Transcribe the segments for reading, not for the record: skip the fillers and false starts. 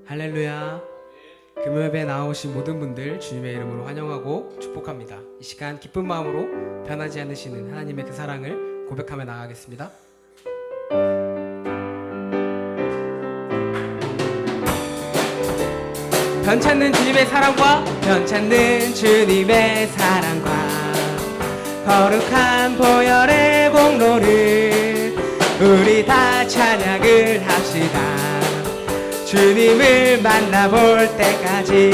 할렐루야. 금요예배에 나오신 모든 분들 주님의 이름으로 환영하고 축복합니다. 이 시간 기쁜 마음으로 변하지 않으시는 하나님의 그 사랑을 고백하며 나아가겠습니다. 변찮는 주님의 사랑과 변찮는 주님의 사랑과 거룩한 보혈의 공로를 우리 다 찬양을 합시다. 주님을 만나볼 때까지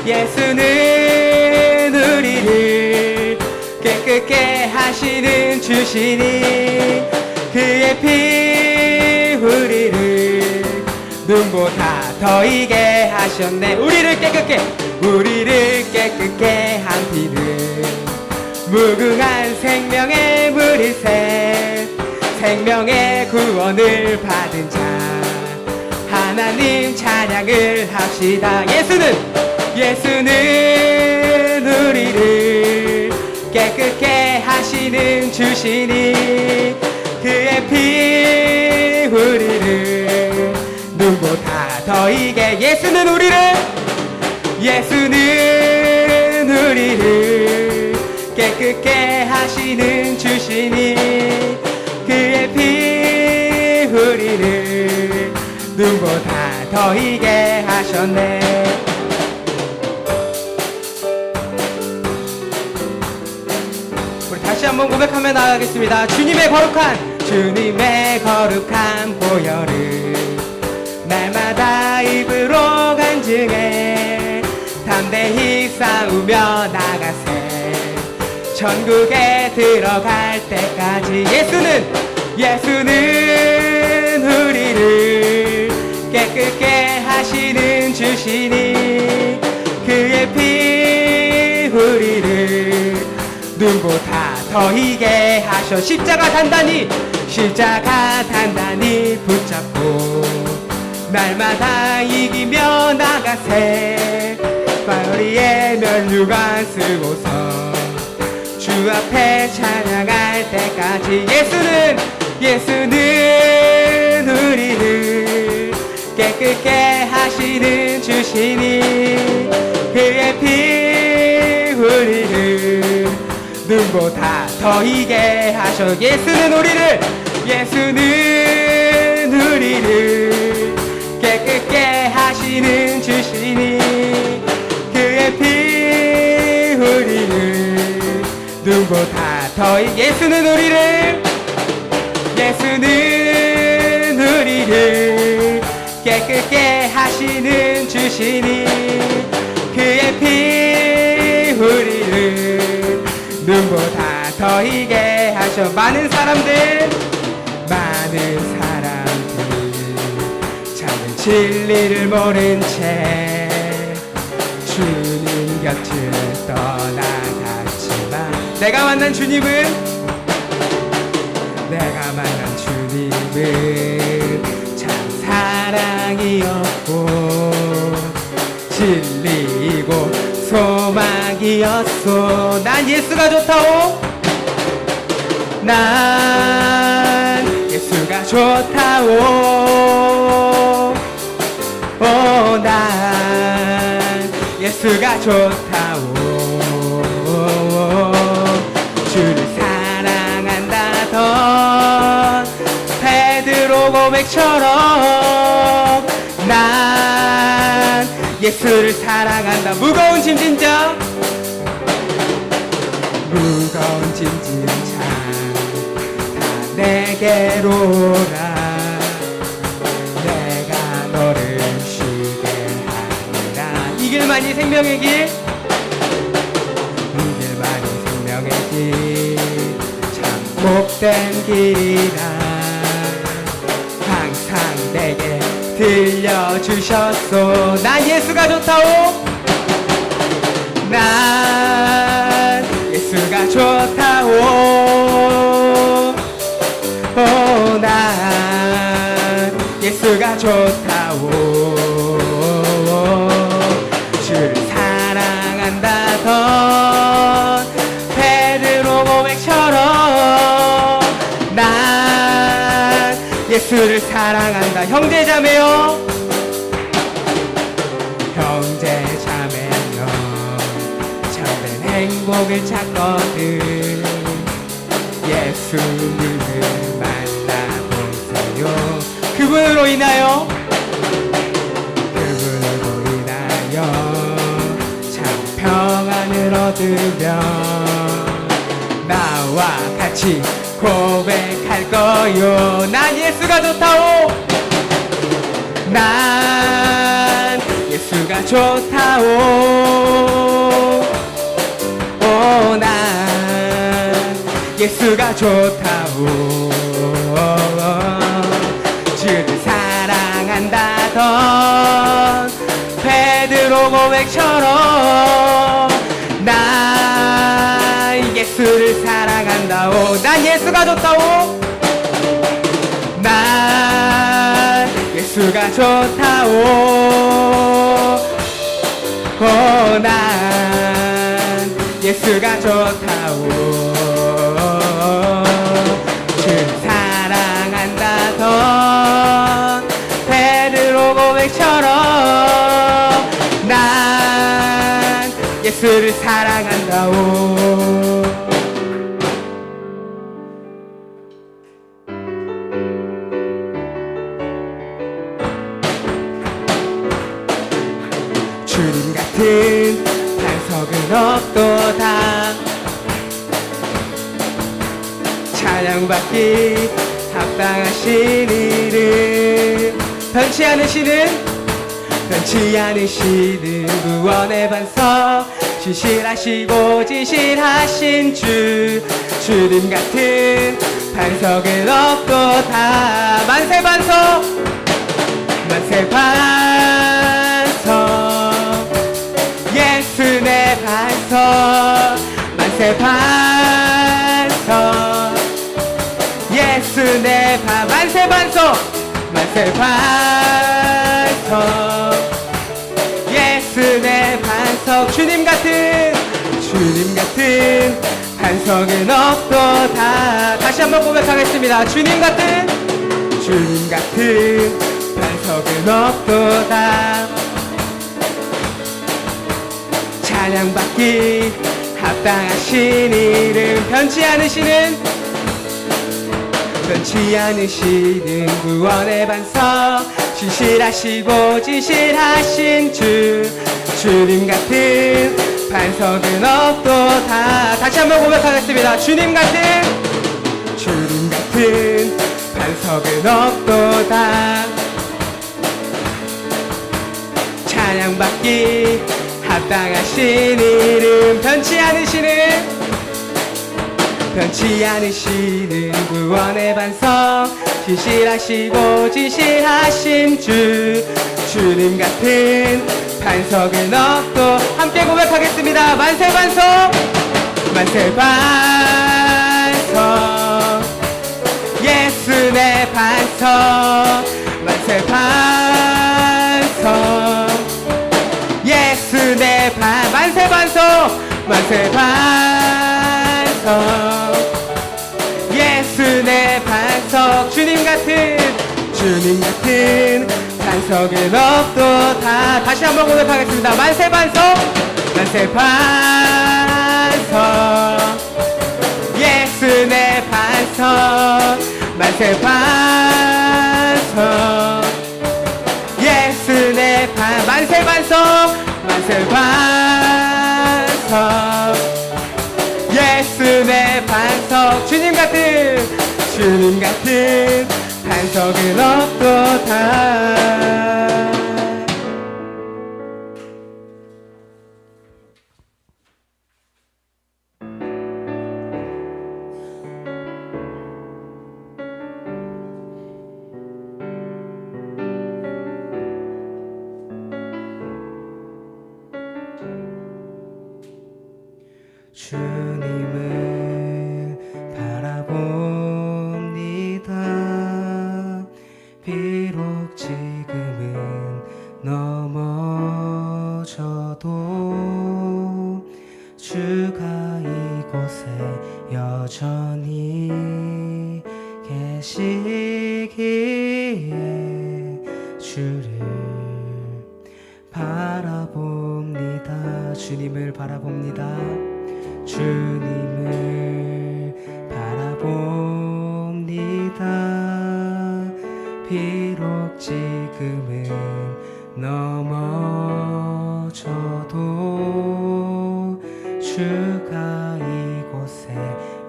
예수는 우리를 깨끗게 하시는 주시니 그의 피 우리를 눈보다 더 이게 하셨네. 우리를 깨끗게 한 피는 무궁한 생명의 물이새 생명의 구원을 받은 자 하나님 찬양을 합시다. 예수는 우리를 깨끗게 하시는 주시니 그의 피 우리를 눈보다 더 이게 예수는 우리를 깨끗게 하시는 주시니 그의 피 우리를 눈보다 더 이게 하셨네. 우리 다시 한번 고백하며 나아가겠습니다. 주님의 거룩한 보혈을 날마다 입으로 간증해 담대히 싸우며 나가세 천국에 들어갈 때까지 예수는 우리를 깨끗게 하시는 주시니 그의 피 우리를 눈보다 더 이게 하셔 십자가 단단히 붙잡고 날마다 이기며 나가세 파리의 면류관 쓰고서 주 앞에 찬양할 때까지 예수는 우리를 깨끗게 하시는 주시니 그의 피 우리를 눈보다 더 이게 하셔 예수는 우리를 깨끗게 하시는 주시니 그의 피 우리를 눈보다 더 예수는 우리를 깨끗게 하시는 주시니 그의 피 우리를 눈보다 더 이게 하셔 많은 사람들 참는 진리를 모른 채 주님 곁을 떠나갔지만 내가 만난 주님은 참 사랑이었고 진리이고 소망이었소. 난 예수가 좋다오. 난 예수가 좋다오. 난 예수가 좋다오. 주를 사랑한다던 베드로 고백처럼 난 예수를 사랑한다. 무거운 짐진 자 다 내게로 오라. 내가 너를 쉬게 하리라. 이 길만이 생명의 길 참 복된 길이라 항상 내게 들려주셨소. 난 예수가 좋다오. 난 예수가 좋다오. 난 예수가 좋다오. 주를 사랑한다던 베드로 고백처럼 난 예수를 사랑한다. 형제자매요 목을 찾거든. 예수님을 만나보세요. 그분으로 인하여 참 평안을 얻으며 나와 같이 고백할 거요. 난 예수가 좋다오. 난 예수가 좋다오. 오, 난 예수가 좋다오. 주를 사랑한다던 베드로 고백처럼 난 예수를 사랑한다오. 난 예수가 좋다오. 난 예수가 좋다오. 오, 난 예수가 좋다오. 주를 사랑한다던 베드로 고백처럼 난 예수를 사랑한다오. 주님 같은 반석은 없도다. 찬양받기 합당하신 이름. 변치 않으시는 구원의 반석. 진실하시고 진실하신 주. 주님 같은 반석은 없도다. 만세 반석, 만세 반석, 예수 내 반석. 만세 반석, 예수 내 만세 반석, 만세 반석, 예수 내 반석. 주님 같은 반석은 없도다. 다시 한번 고백하겠습니다. 주님 같은 반석은 없도다. 찬양받기 합당하신 이름. 변치 않으시는 구원의 반석. 진실하시고 진실하신 주. 주님 같은 반석은 없도다. 다시 한번 고백하겠습니다. 주님 같은 반석은 없도다. 찬양받기 합당하신 이름. 변치 않으시는 구원의 반석. 진실하시고 진실하신 주. 주님 같은 반석은 없도. 함께 고백하겠습니다. 만세 반석, 만세 반석, 예수 내 반석. 만세 반석, 예수 내 만세 반석, 만세 반석, 예수 내 반석. 주님 같은 반석은 없도다. 다시 한번 고백하겠습니다. 만세 반석, 만세 반석, 예수 내 반석. 만세 반석, 예수 내 만세 반석, 만세 반석, 예수 내 반석. 주님 같은 반석은 없도다. 주님을 바라봅니다. 비록 지금은 넘어져도 주가 이곳에 여전히 계시기에 주를 바라봅니다. 주님을 바라봅니다. 주님을 바라봅니다. 비록 지금은 넘어져도 주가 이곳에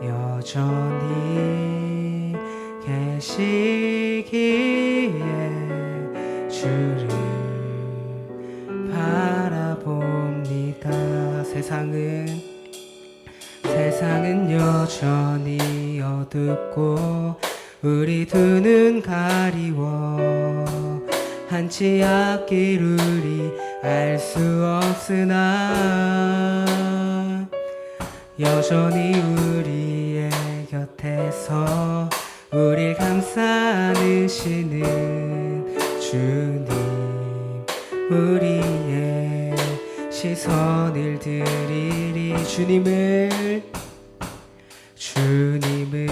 여전히 계시기에 주를 바라봅니다. 세상은 여전히 어둡고 우리 두 눈 가리워 한치 앞길 우리 알 수 없으나 여전히 우리의 곁에서 우릴 감싸 안으시는 주님, 우리의 시선을 드리리. 주님을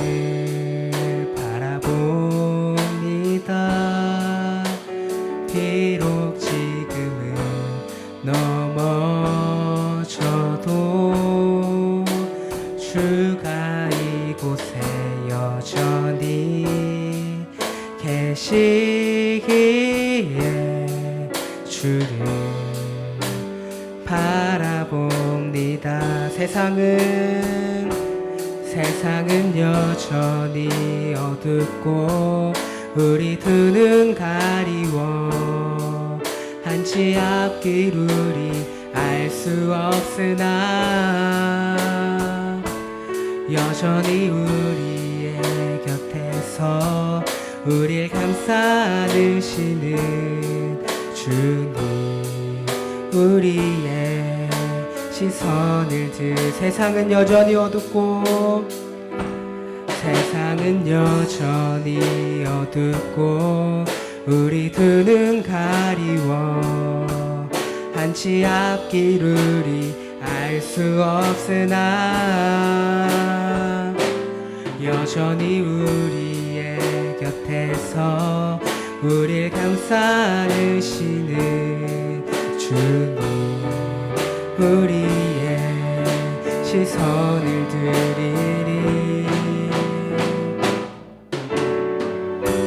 바라봅니다. 비록 지금은 넘어져도 주가 이곳에 여전히 계시기에 주를 바라봅니다. 세상은 여전히 어둡고 우리 두 눈 가리워 한치 앞길 우리 알 수 없으나 여전히 우리의 곁에서 우릴 감싸 안으시는 주님, 우리의 시선을 세상은 여전히 어둡고 우리 두 눈 가리워 한치 앞길 우리 알 수 없으나 여전히 우리의 곁에서 우릴 감싸 안으시는 주님, 우리의 시선을 드리리.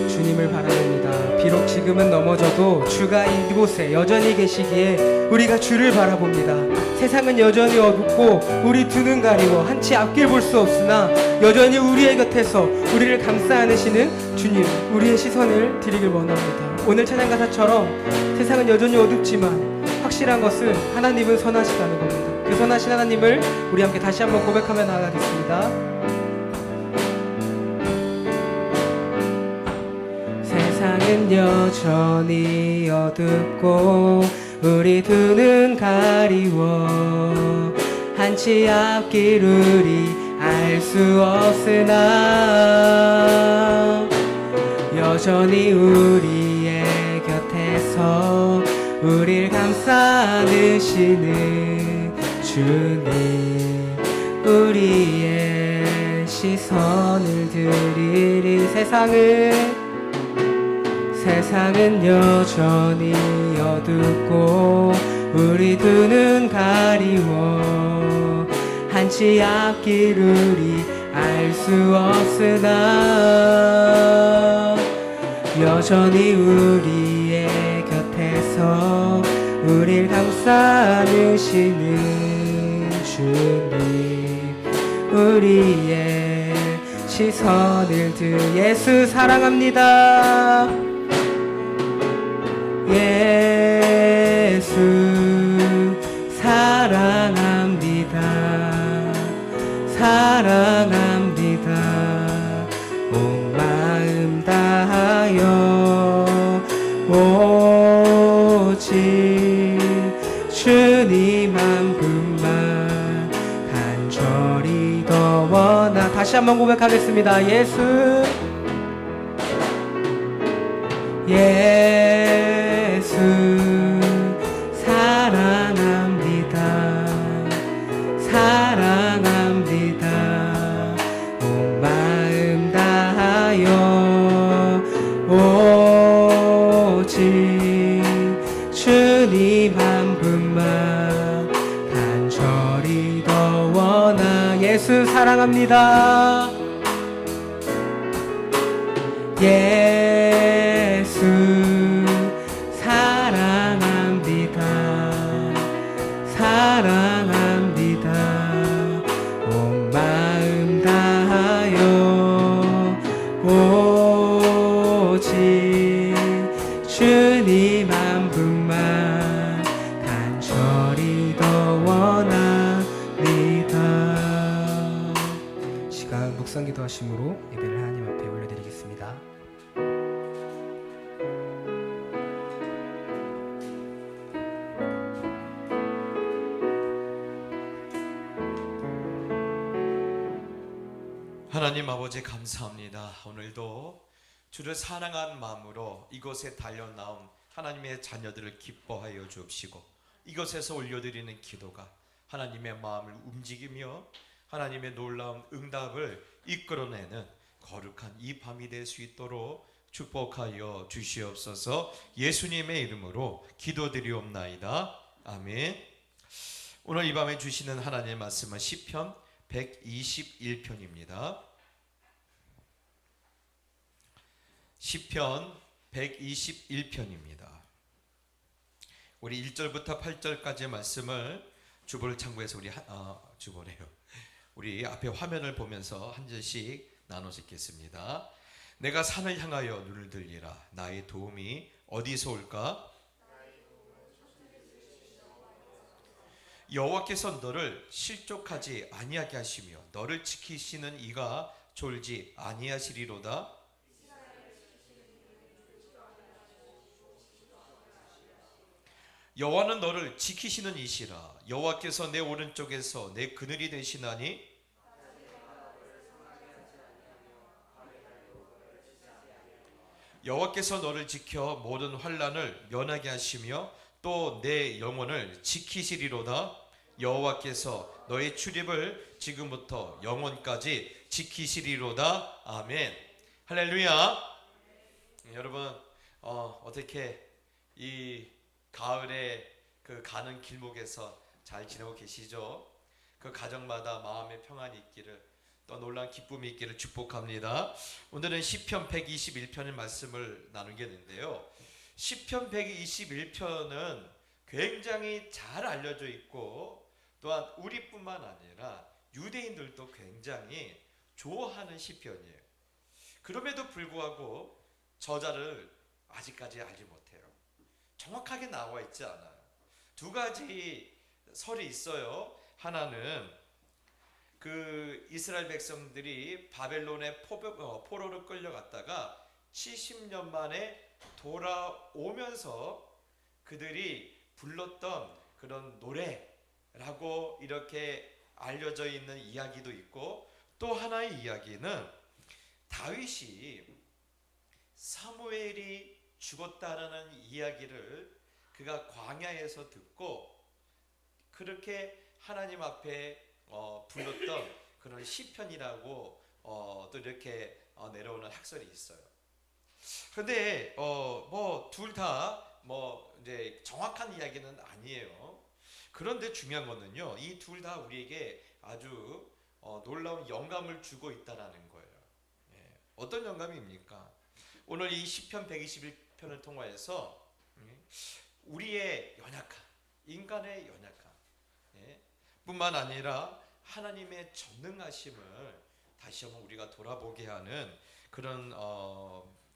주님을 바라봅니다. 비록 지금은 넘어져도 주가 이곳에 여전히 계시기에 우리가 주를 바라봅니다. 세상은 여전히 어둡고 우리 두 눈 가리워 한치 앞길 볼 수 없으나 여전히 우리의 곁에서 우리를 감싸 안으시는 주님, 우리의 시선을 드리길 원합니다. 오늘 찬양 가사처럼 세상은 여전히 어둡지만 확실한 것은 하나님은 선하시다는 겁니다. 그 선하신 하나님을 우리 함께 다시 한번 고백하며 나아가겠습니다. 세상은 여전히 어둡고 우리 두 눈 가리워 한치 앞길 우리 알 수 없으나 여전히 우리의 곁에서 우릴 감싸 안으시는 주님, 우리의 시선을 드리리. 세상은 여전히 어둡고 우리 두 눈 가리워 한치 앞길 우리 알 수 없으나 여전히 우리의 곁에서 우릴 감싸 안으시는 주님, 우리의 시선을 예수 사랑합니다. 예수 사랑합니다. 온 마음 다하여 오직 주님 한 분만 간절히 더 원하. 다시 한번 고백하겠습니다. 예수 사랑합니다. 온 마음 다하여 오직 주님 한 분만 간절히 더 원하. 사랑합니다. 예수 사랑합니다. 사랑합니다. 온 마음 다하여 오직 주님 한 분만 간절히 더 원합니다. 시간 묵상기도 하심으로 예배를 하나님 앞에 올려드리겠습니다. 하나님 아버지 감사합니다. 오늘도 주를 사랑한 마음으로 이곳에 달려나온 하나님의 자녀들을 기뻐하여 주옵시고, 이곳에서 올려드리는 기도가 하나님의 마음을 움직이며 하나님의 놀라운 응답을 이끌어내는 거룩한 이 밤이 될 수 있도록 축복하여 주시옵소서. 예수님의 이름으로 기도드리옵나이다. 아멘. 오늘 이 밤에 주시는 하나님의 말씀은 시편 121편입니다. 시편 121편입니다. 우리 1절부터 8절까지의 말씀을 주보를 참고해서 우리 앞에 화면을 보면서 한 절씩 나눠서 읽겠습니다. 내가 산을 향하여 눈을 들리라. 나의 도움이 어디서 올까? 여호와께서 너를 실족하지 아니하게 하시며 너를 지키시는 이가 졸지 아니하시리로다. 여호와는 너를 지키시는 이시라. 여호와께서 내 오른쪽에서 내 그늘이 되시나니 여호와께서 너를 지켜 모든 환난을 면하게 하시며 또 내 영혼을 지키시리로다. 여호와께서 너의 출입을 지금부터 영원까지 지키시리로다. 아멘. 할렐루야. 여러분 어떻게 이 가을에 그 가는 길목에서 잘 지내고 계시죠? 그 가정마다 마음의 평안이 있기를, 또 놀라운 기쁨이 있기를 축복합니다. 오늘은 시편 121편의 말씀을 나누겠는데요. 시편 121편은 굉장히 잘 알려져 있고, 또한 우리뿐만 아니라 유대인들도 굉장히 좋아하는 시편이에요. 그럼에도 불구하고 저자를 아직까지 알지 못해요. 정확하게 나와 있지 않아요. 두 가지 설이 있어요. 하나는 그 이스라엘 백성들이 바벨론의 포로로 끌려갔다가 70년 만에 돌아오면서 그들이 불렀던 그런 노래라고 이렇게 알려져 있는 이야기도 있고, 또 하나의 이야기는 다윗이 사무엘이 죽었다라는 이야기를 그가 광야에서 듣고 그렇게 하나님 앞에 불렀던 그런 시편이라고 또 이렇게 내려오는 학설이 있어요. 그런데 뭐 둘 다 뭐 이제 정확한 이야기는 아니에요. 그런데 중요한 거는요, 이 둘 다 우리에게 아주 놀라운 영감을 주고 있다라는 거예요. 예. 어떤 영감입니까? 오늘 이 시편 121편을 통하여서 우리의 연약함, 인간의 연약함, 뿐만 아니라 하나님의 전능하심을 다시 한번 우리가 돌아보게 하는 그런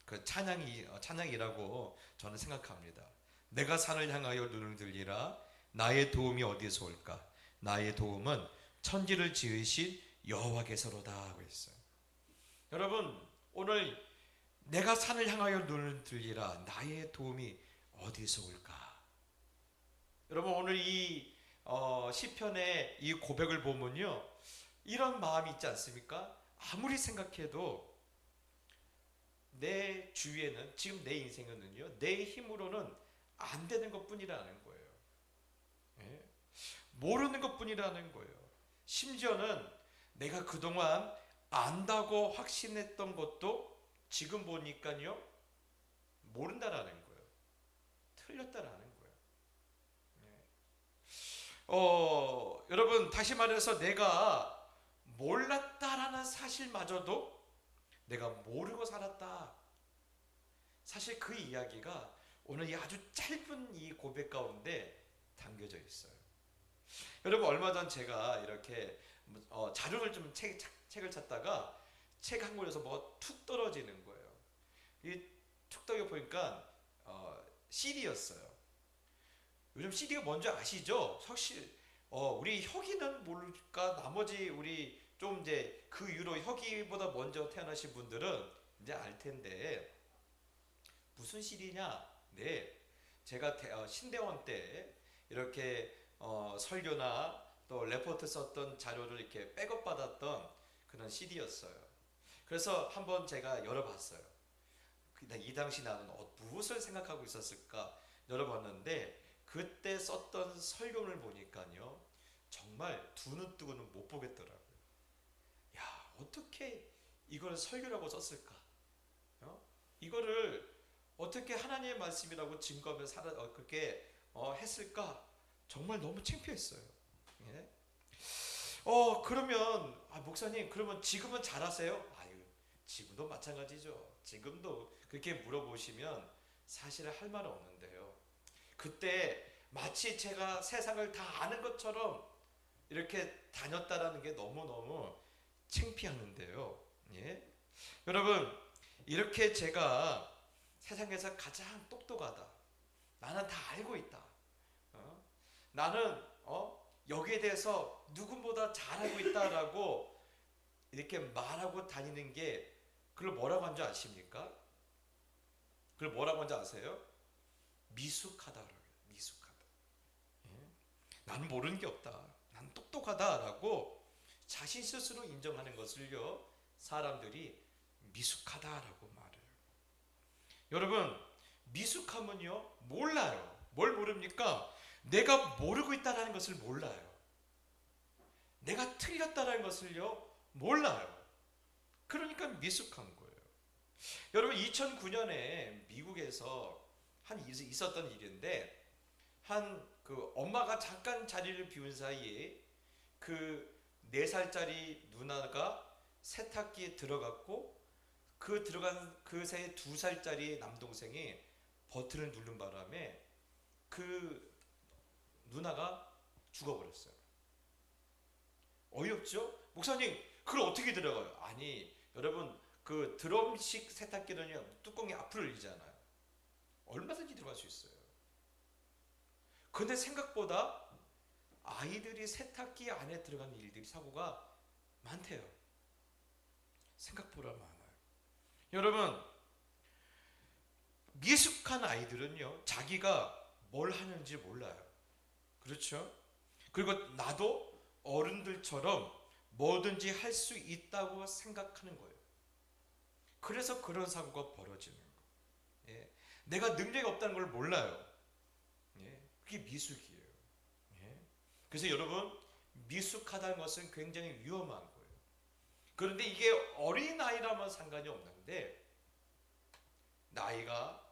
그 찬양이라고 저는 생각합니다. 내가 산을 향하여 눈을 들리라. 나의 도움이 어디에서 올까? 나의 도움은 천지를 지으신 여호와께서로다 하고 있어요. 여러분, 오늘 내가 산을 향하여 눈을 들리라. 나의 도움이 어디에서 올까? 여러분, 오늘 이 시편의 이 고백을 보면요, 이런 마음이 있지 않습니까? 아무리 생각해도 내 주위에는, 지금 내 인생은요, 내 힘으로는 안 되는 것뿐이라는 거예요. 예? 모르는 것뿐이라는 거예요. 심지어는 내가 그동안 안다고 확신했던 것도 지금 보니까요, 모른다라는 거예요. 틀렸다라는 거예요. 예. 여러분, 다시 말해서 내가 몰랐다라는 사실마저도 내가 모르고 살았다. 사실 그 이야기가 오늘 이 아주 짧은 이 고백 가운데 담겨져 있어요. 여러분, 얼마 전 제가 이렇게 자료를 좀 책을 찾다가 책 한 권에서 뭐가 툭 떨어지는 거예요. 이 툭 떨어 보니까 CD였어요. 요즘 CD가 뭔지 아시죠? 사실 우리 혁이는 모를까, 나머지 우리 좀 이제 그 이후로 혁이보다 먼저 태어나신 분들은 이제 알 텐데, 무슨 CD냐? 네, 제가 신대원 때 이렇게 설교나 또 레포트 썼던 자료를 이렇게 백업 받았던 그런 CD였어요. 그래서 한번 제가 열어봤어요. 이 당시 나는 무엇을 생각하고 있었을까 열어봤는데, 그때 썼던 설교를 보니까요, 정말 두 눈 뜨고는 못 보겠더라고요. 야, 어떻게 이걸 설교라고 썼을까? 이거를 어떻게 하나님의 말씀이라고 증거하며 그렇게 했을까? 정말 너무 창피했어요. 예? 그러면 목사님, 그러면 지금은 잘하세요? 아유, 지금도 마찬가지죠. 지금도 그렇게 물어보시면 사실 할 말은 없는데요. 그때 마치 제가 세상을 다 아는 것처럼 이렇게 다녔다라는 게 너무너무 창피하는데요. 예? 여러분, 이렇게 제가 세상에서 가장 똑똑하다, 나는 다 알고 있다, 나는 여기에 대해서 누구보다 잘 알고 있다라고 이렇게 말하고 다니는 게, 그걸 뭐라고 한 줄 아십니까? 그걸 뭐라고 한 줄 아세요? 미숙하다라고 해요. 미숙하다. 예? 나는 모르는 게 없다, 나는 똑똑하다라고 자신 스스로 인정하는 것을요, 사람들이 미숙하다라고 말해요. 여러분, 미숙함은요, 몰라요. 뭘 모릅니까? 내가 모르고 있다는 것을 몰라요. 내가 틀렸다는 것을요, 몰라요. 그러니까 미숙한 거예요. 여러분, 2009년에 미국에서 있었던 일인데, 그 엄마가 잠깐 자리를 비운 사이에 그 4살짜리 누나가 세탁기에 들어갔고, 그 들어간 그 사이에 2살짜리 남동생이 버튼을 누른 바람에 그 누나가 죽어버렸어요. 어이없죠? 목사님, 그걸 어떻게 들어가요? 아니, 여러분, 그 드럼식 세탁기는요, 뚜껑이 앞으로 열리잖아요. 얼마든지 들어갈 수 있어요. 근데 생각보다 아이들이 세탁기 안에 들어가는 일들이, 사고가 많대요. 생각보다 많아요. 여러분, 미숙한 아이들은요, 자기가 뭘 하는지 몰라요. 그렇죠? 그리고 나도 어른들처럼 뭐든지 할 수 있다고 생각하는 거예요. 그래서 그런 사고가 벌어지는 거예요. 예. 내가 능력이 없다는 걸 몰라요. 예. 그게 미숙이에요. 예. 그래서 여러분, 미숙하다는 것은 굉장히 위험한 거예요. 그런데 이게 어린아이라면 상관이 없는데, 나이가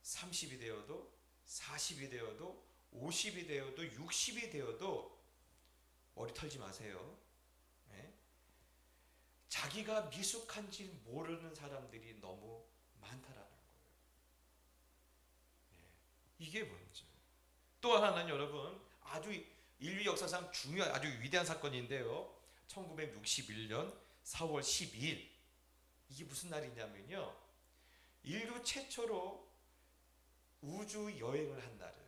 30이 되어도 40이 되어도 50이 되어도 60이 되어도 머리 털지 마세요. 예? 자기가 미숙한지 모르는 사람들이 너무 많다라는 거예요. 예. 이게 문제. 또 하나는 여러분, 아주 인류 역사상 중요한 아주 위대한 사건인데요. 1961년 4월 12일, 이게 무슨 날이냐면요, 인류 최초로 우주 여행을 한 날이에요.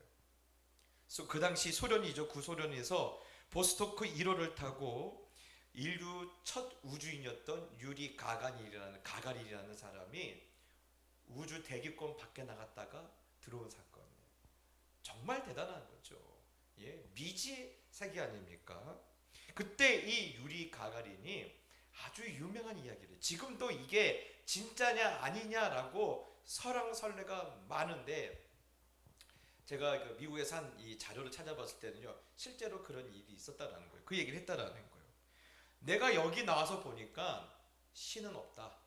그 당시 소련이죠. 구소련에서 보스토크 1호를 타고 인류 첫 우주인이었던 유리 가가린이라는 사람이 우주 대기권 밖에 나갔다가 들어온 사건이에요. 정말 대단한 거죠. 예, 미지 세계 아닙니까? 그때 이 유리 가가린이 아주 유명한 이야기를, 지금도 이게 진짜냐 아니냐라고 설왕설래가 많은데, 제가 그 미국에서 한 이 자료를 찾아봤을 때는요, 실제로 그런 일이 있었다라는 거예요. 그 얘기를 했다라는 거예요. 내가 여기 나와서 보니까 신은 없다.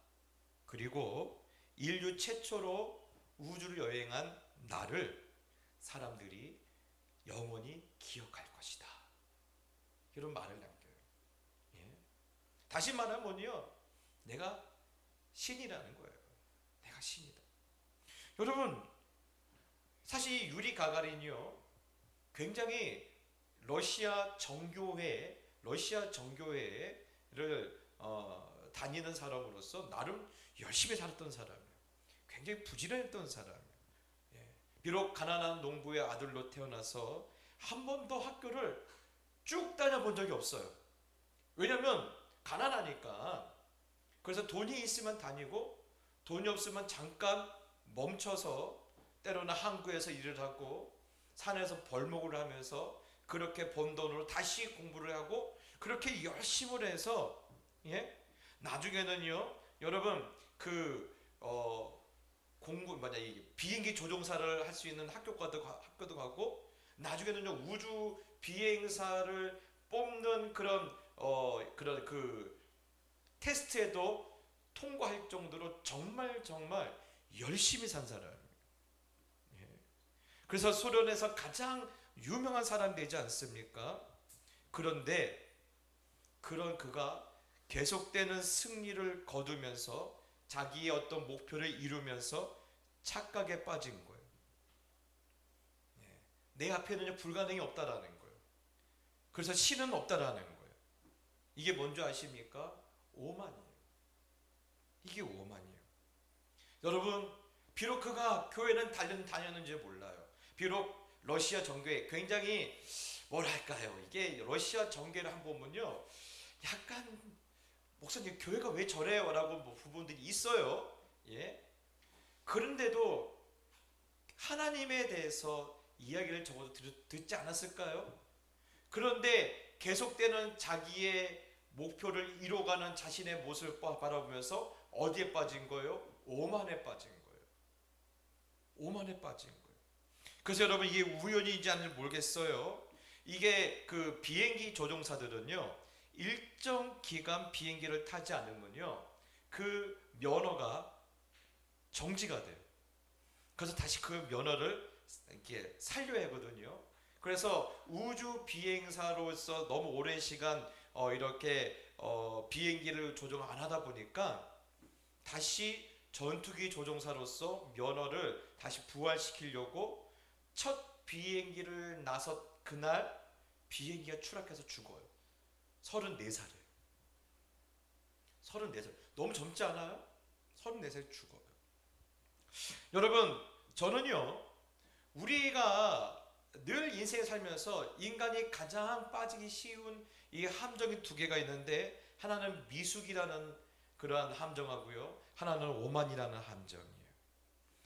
그리고 인류 최초로 우주를 여행한 나를 사람들이 영원히 기억할 것이다. 이런 말을 남겨요. 예? 다시 말하면요, 내가 신이라는 거예요. 내가 신이다. 여러분, 사실 이 유리 가가린이요, 굉장히 러시아 정교회를 다니는 사람으로서 나름 열심히 살았던 사람이에요. 굉장히 부지런했던 사람이에요. 예. 비록 가난한 농부의 아들로 태어나서 한 번도 학교를 쭉 다녀본 적이 없어요. 왜냐하면 가난하니까. 그래서 돈이 있으면 다니고 돈이 없으면 잠깐 멈춰서 때로는 항구에서 일을 하고 산에서 벌목을 하면서 그렇게 번 돈으로 다시 공부를 하고 그렇게 열심히 해서, 예? 나중에는요, 여러분 이 비행기 조종사를 할 수 있는 학교도 가고, 나중에는요 우주 비행사를 뽑는 그런 그 테스트에도 통과할 정도로 정말 열심히 산 사람이에요. 예. 그래서 소련에서 가장 유명한 사람 되지 않습니까? 그런데 그런 그가 계속되는 승리를 거두면서 자기의 어떤 목표를 이루면서 착각에 빠진 거예요. 예. 내 앞에는 불가능이 없다라는 거예요. 그래서 신은 없다라는 거예요. 이게 뭔지 아십니까? 오만이에요. 이게 오만이에요. 여러분, 비록 그가 교회는 다녔는지 몰라요. 비록 러시아 정교회 굉장히 뭐랄까요, 이게 러시아 정교회를 한번 보면요, 약간 목사님 교회가 왜 저래요? 라고 부분들이 있어요. 예. 그런데도 하나님에 대해서 이야기를 적어도 듣지 않았을까요? 그런데 계속되는 자기의 목표를 이뤄가는 자신의 모습을 바라보면서 어디에 빠진 거예요? 오만에 빠진 거예요. 오만에 빠진 거예요. 그래서 여러분, 이게 우연인지 아닌지 모르겠어요. 이게 그 비행기 조종사들은요, 일정 기간 비행기를 타지 않으면요, 그 면허가 정지가 돼요. 그래서 다시 그 면허를 이렇게 살려야 하거든요. 그래서 우주 비행사로서 너무 오랜 시간 이렇게 비행기를 조종 안 하다 보니까 다시 전투기 조종사로서 면허를 다시 부활시키려고 첫 비행기를 나서 그날 비행기가 추락해서 죽어요. 34살이에요. 34살. 너무 젊지 않아요? 34살에 죽어요. 여러분, 저는요, 우리가 늘 인생에 살면서 인간이 가장 빠지기 쉬운 이 함정이 두 개가 있는데, 하나는 미숙이라는 그러한 함정하고요, 하나는 오만이라는 함정이에요.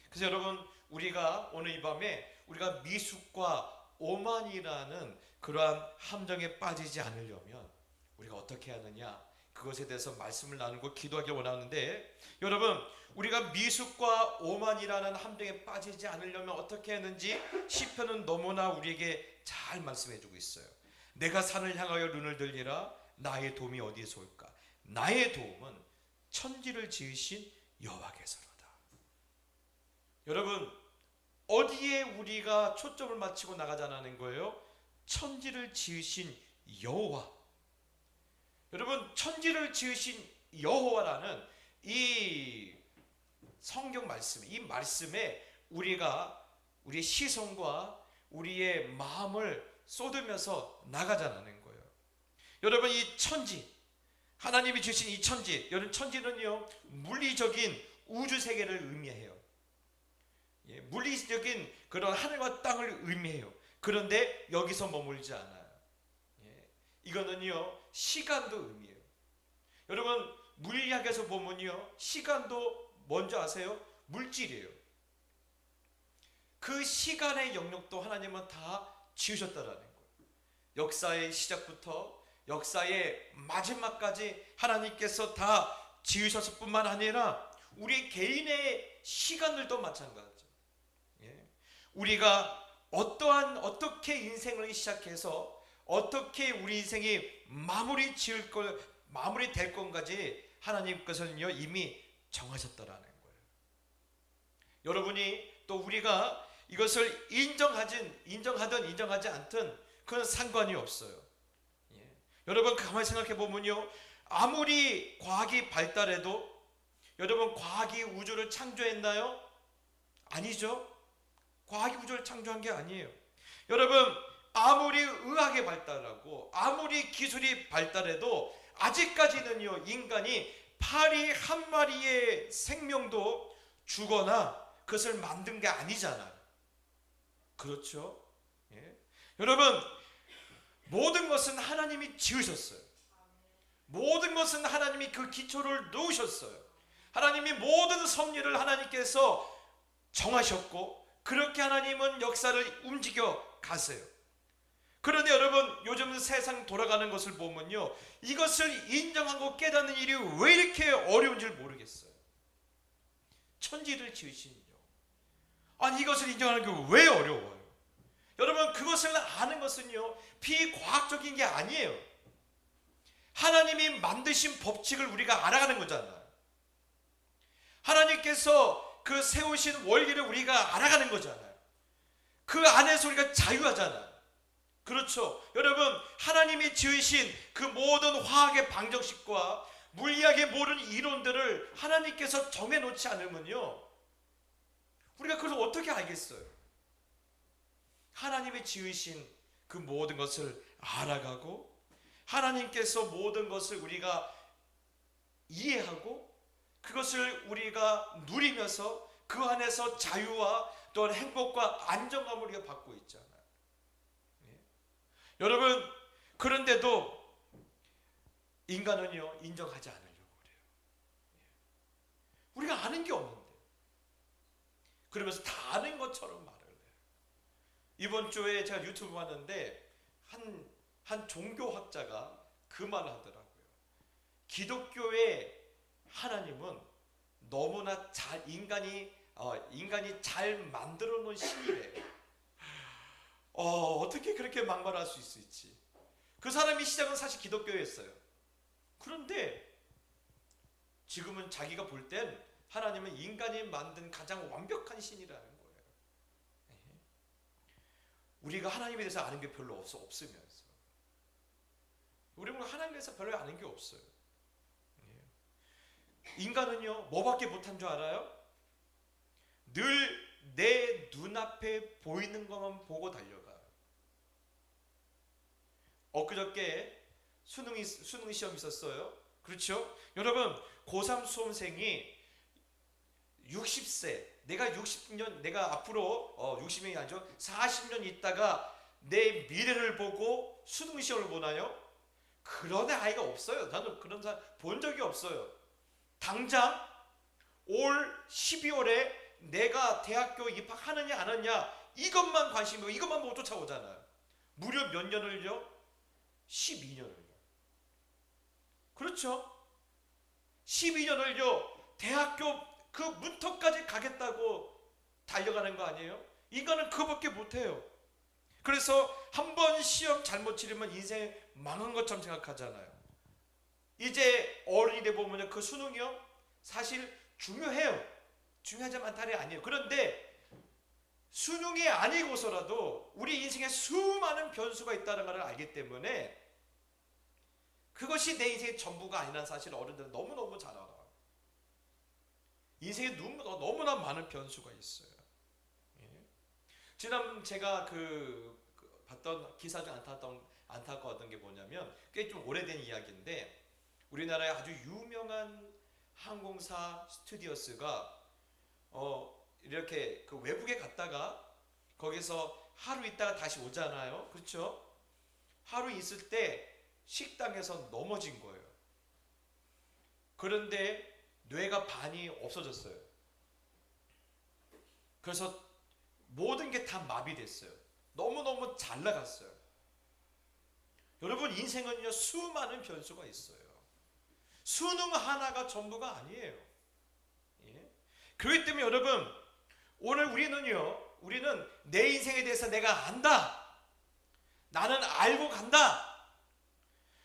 그래서 여러분, 우리가 오늘 이 밤에 우리가 미숙과 오만이라는 그러한 함정에 빠지지 않으려면 우리가 어떻게 하느냐, 그것에 대해서 말씀을 나누고 기도하길 원하는데, 여러분, 우리가 미숙과 오만이라는 함정에 빠지지 않으려면 어떻게 하는지 시편은 너무나 우리에게 잘 말씀해주고 있어요. 내가 산을 향하여 눈을 들리라. 나의 도움이 어디에서 올까? 나의 도움은 천지를 지으신 여호와께서로다. 여러분, 어디에 우리가 초점을 맞추고 나가자는 거예요? 천지를 지으신 여호와. 여러분, 천지를 지으신 여호와라는 이 성경 말씀, 이 말씀에 우리가 우리의 시선과 우리의 마음을 쏟으면서 나가자는 거예요. 여러분, 이 천지, 하나님이 주신 이 천지, 여러분, 천지는요, 물리적인 우주 세계를 의미해요. 예, 물리적인 그런 하늘과 땅을 의미해요. 그런데 여기서 머물지 않아요. 예, 이거는요, 시간도 의미해요. 여러분, 물리학에서 보면요, 시간도 뭔지 아세요? 물질이에요. 그 시간의 영역도 하나님은 다 지으셨다라는 거예요. 역사의 시작부터 역사의 마지막까지 하나님께서 다 지으셨을 뿐만 아니라 우리 개인의 시간들도 마찬가지죠. 예. 우리가 어떻게 인생을 시작해서 어떻게 우리 인생이 마무리될 건가지 하나님께서는요, 이미 정하셨다라는 거예요. 여러분이 또 우리가 이것을 인정하든 인정하지 않든 그건 상관이 없어요. 예. 여러분, 가만히 생각해 보면요, 아무리 과학이 발달해도 여러분 과학이 우주를 창조했나요? 아니죠. 과학이 우주를 창조한 게 아니에요. 여러분 아무리 의학이 발달하고 아무리 기술이 발달해도 아직까지는요 인간이 파리 한 마리의 생명도 주거나 그것을 만든 게 아니잖아요. 그렇죠? 예. 여러분 모든 것은 하나님이 지으셨어요. 모든 것은 하나님이 그 기초를 놓으셨어요. 하나님이 모든 섭리를 하나님께서 정하셨고 그렇게 하나님은 역사를 움직여 가세요. 그런데 여러분 요즘 세상 돌아가는 것을 보면요 이것을 인정하고 깨닫는 일이 왜 이렇게 어려운 줄 모르겠어요. 천지를 지으시니요 아니 이것을 인정하는 게 왜 어려워요? 여러분 그것을 아는 것은요 비과학적인 게 아니에요. 하나님이 만드신 법칙을 우리가 알아가는 거잖아요. 하나님께서 그 세우신 원리를 우리가 알아가는 거잖아요. 그 안에서 우리가 자유하잖아요. 그렇죠. 여러분 하나님이 지으신 그 모든 화학의 방정식과 물리학의 모든 이론들을 하나님께서 정해놓지 않으면요 우리가 그걸 어떻게 알겠어요? 하나님이 지으신 그 모든 것을 알아가고 하나님께서 모든 것을 우리가 이해하고 그것을 우리가 누리면서 그 안에서 자유와 또한 행복과 안정감을 우리가 받고 있잖아요. 예. 여러분 그런데도 인간은요 인정하지 않으려고 그래요. 예. 우리가 아는 게 없는데 그러면서 다 아는 것처럼 말을 해요. 이번 주에 제가 유튜브 봤는데 한 종교학자가 그 말을 하더라고요. 기독교의 하나님은 너무나 인간이 잘 만들어 놓은 신이래요. 어떻게 그렇게 막말할 수 있을지. 그 사람이 시작은 사실 기독교였어요. 그런데 지금은 자기가 볼 땐 하나님은 인간이 만든 가장 완벽한 신이라는 거예요. 우리가 하나님에 대해서 아는 게 별로 없으면서 우리는 하나님에 대해서 별로 아는 게 없어요. 인간은요 뭐밖에 못한 줄 알아요? 늘 내 눈앞에 보이는 것만 보고 달려가요. 엊그저께 수능 시험 있었어요. 그렇죠? 여러분 고3 수험생이 60세 내가 앞으로 60년이 아니죠 40년 있다가 내 미래를 보고 수능 시험을 보나요? 그런 아이가 없어요. 나는 그런 사람 본 적이 없어요. 당장 올 12월에 내가 대학교 입학하느냐 안 하느냐 이것만 관심이고 이것만 보고 쫓아오잖아요. 무려 몇 년을요? 12년을요. 그렇죠? 12년을요 대학교 그 문턱까지 가겠다고 달려가는 거 아니에요? 인간은 그거밖에 못해요. 그래서 한 번 시험 잘못 치르면 인생 망한 것처럼 생각하잖아요. 이제 어른이 돼 보면 그 수능이요 사실 중요해요. 중요하지 않다는 게 아니에요. 그런데 수능이 아니고서라도 우리 인생에 수많은 변수가 있다는 것을 알기 때문에 그것이 내 인생의 전부가 아니라는 사실을 어른들은 너무너무 잘 알아요. 인생에 너무나 많은 변수가 있어요. 예. 지난 제가 봤던 기사 중 안타까웠던 게 뭐냐면 꽤 좀 오래된 이야기인데 우리나라의 아주 유명한 항공사 스튜디오스가 이렇게 그 외국에 갔다가 거기서 하루 있다가 다시 오잖아요. 그렇죠? 하루 있을 때 식당에서 넘어진 거예요. 그런데 뇌가 반이 없어졌어요. 그래서 모든 게 다 마비됐어요. 너무너무 잘 나갔어요. 여러분 인생은요 수많은 변수가 있어요. 수능 하나가 전부가 아니에요. 예? 그렇기 때문에 여러분 오늘 우리는 내 인생에 대해서 내가 안다. 나는 알고 간다.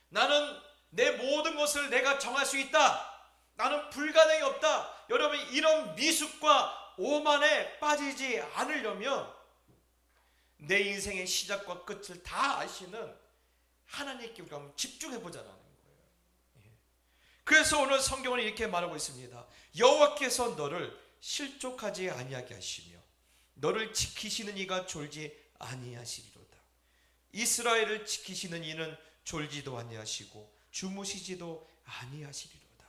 나는 내 모든 것을 내가 정할 수 있다. 나는 불가능이 없다. 여러분 이런 미숙과 오만에 빠지지 않으려면 내 인생의 시작과 끝을 다 아시는 하나님께 우리가 한번 집중해 보자는 거예요. 그래서 오늘 성경은 이렇게 말하고 있습니다. 여호와께서 너를 실족하지 아니하게 하시며 너를 지키시는 이가 졸지 아니하시리로다. 이스라엘을 지키시는 이는 졸지도 아니하시고 주무시지도 아니하시리로다.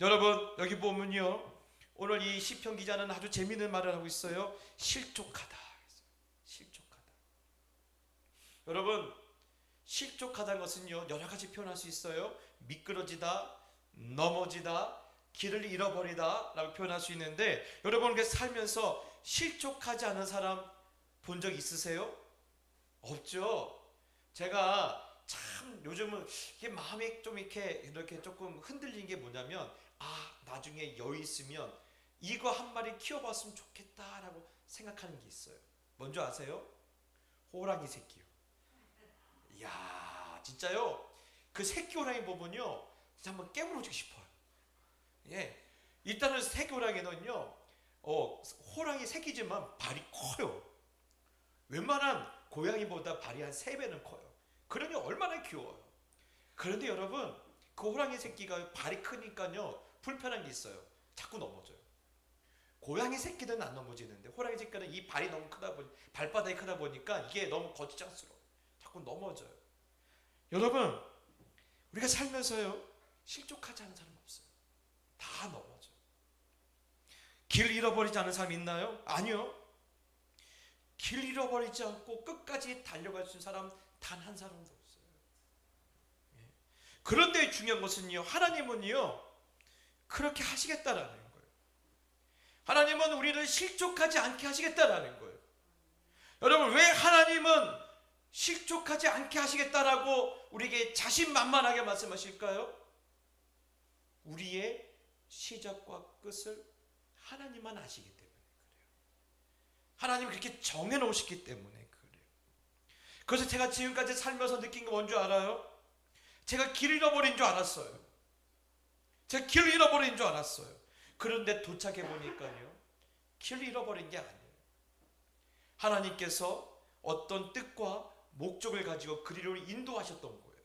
여러분, 여기 보면요, 오늘 이 시편 기자는 아주 재미있는 말을 하고 있어요. 실족하다. 실족하다. 여러분, 실족하다는 것은요, 여러 가지 표현할 수 있어요. 미끄러지다, 넘어지다, 길을 잃어버리다 라고 표현할 수 있는데, 여러분 그 살면서 실족하지 않은 사람 본 적 있으세요? 없죠. 제가 참 요즘은 이게 마음이 좀 이렇게 조금 흔들린 게 뭐냐면, 나중에 여유 있으면 이거 한 마리 키워봤으면 좋겠다라고 생각하는 게 있어요. 뭔지 아세요? 호랑이 새끼요. 이야, 진짜요? 그 새끼 호랑이 보면요, 진짜 한번 깨물어주고 싶어요. 예, 일단은 새끼 호랑이는요, 호랑이 새끼지만 발이 커요. 웬만한 고양이보다 발이 한 3배는 커요. 그러니 얼마나 귀여워요. 그런데 여러분, 그 호랑이 새끼가 발이 크니까요, 불편한 게 있어요. 자꾸 넘어져요. 고양이 새끼는 안 넘어지는데 호랑이 새끼는 이 발이 너무 크다 보니, 발바닥이 크다 보니까 이게 너무 거추장스러워. 자꾸 넘어져요. 여러분, 우리가 살면서요, 실족하지 않은 사람 없어요. 다 넘어져요. 길 잃어버리지 않은 사람 있나요? 아니요. 길 잃어버리지 않고 끝까지 달려갈 수 있는 사람 단 한 사람도 없어요. 예. 그런데 중요한 것은요, 하나님은요 그렇게 하시겠다라는 거예요. 하나님은 우리를 실족하지 않게 하시겠다라는 거예요. 여러분, 왜 하나님은 실족하지 않게 하시겠다라고 우리에게 자신만만하게 말씀하실까요? 우리의 시작과 끝을 하나님만 아시기 때문에 그래요. 하나님이 그렇게 정해놓으셨기 때문에 그래요. 그래서 제가 지금까지 살면서 느낀 게 뭔지 알아요? 제가 길 잃어버린 줄 알았어요. 제가 길 잃어버린 줄 알았어요. 그런데 도착해 보니까요, 길 잃어버린 게 아니에요. 하나님께서 어떤 뜻과 목적을 가지고 그리로 인도하셨던 거예요.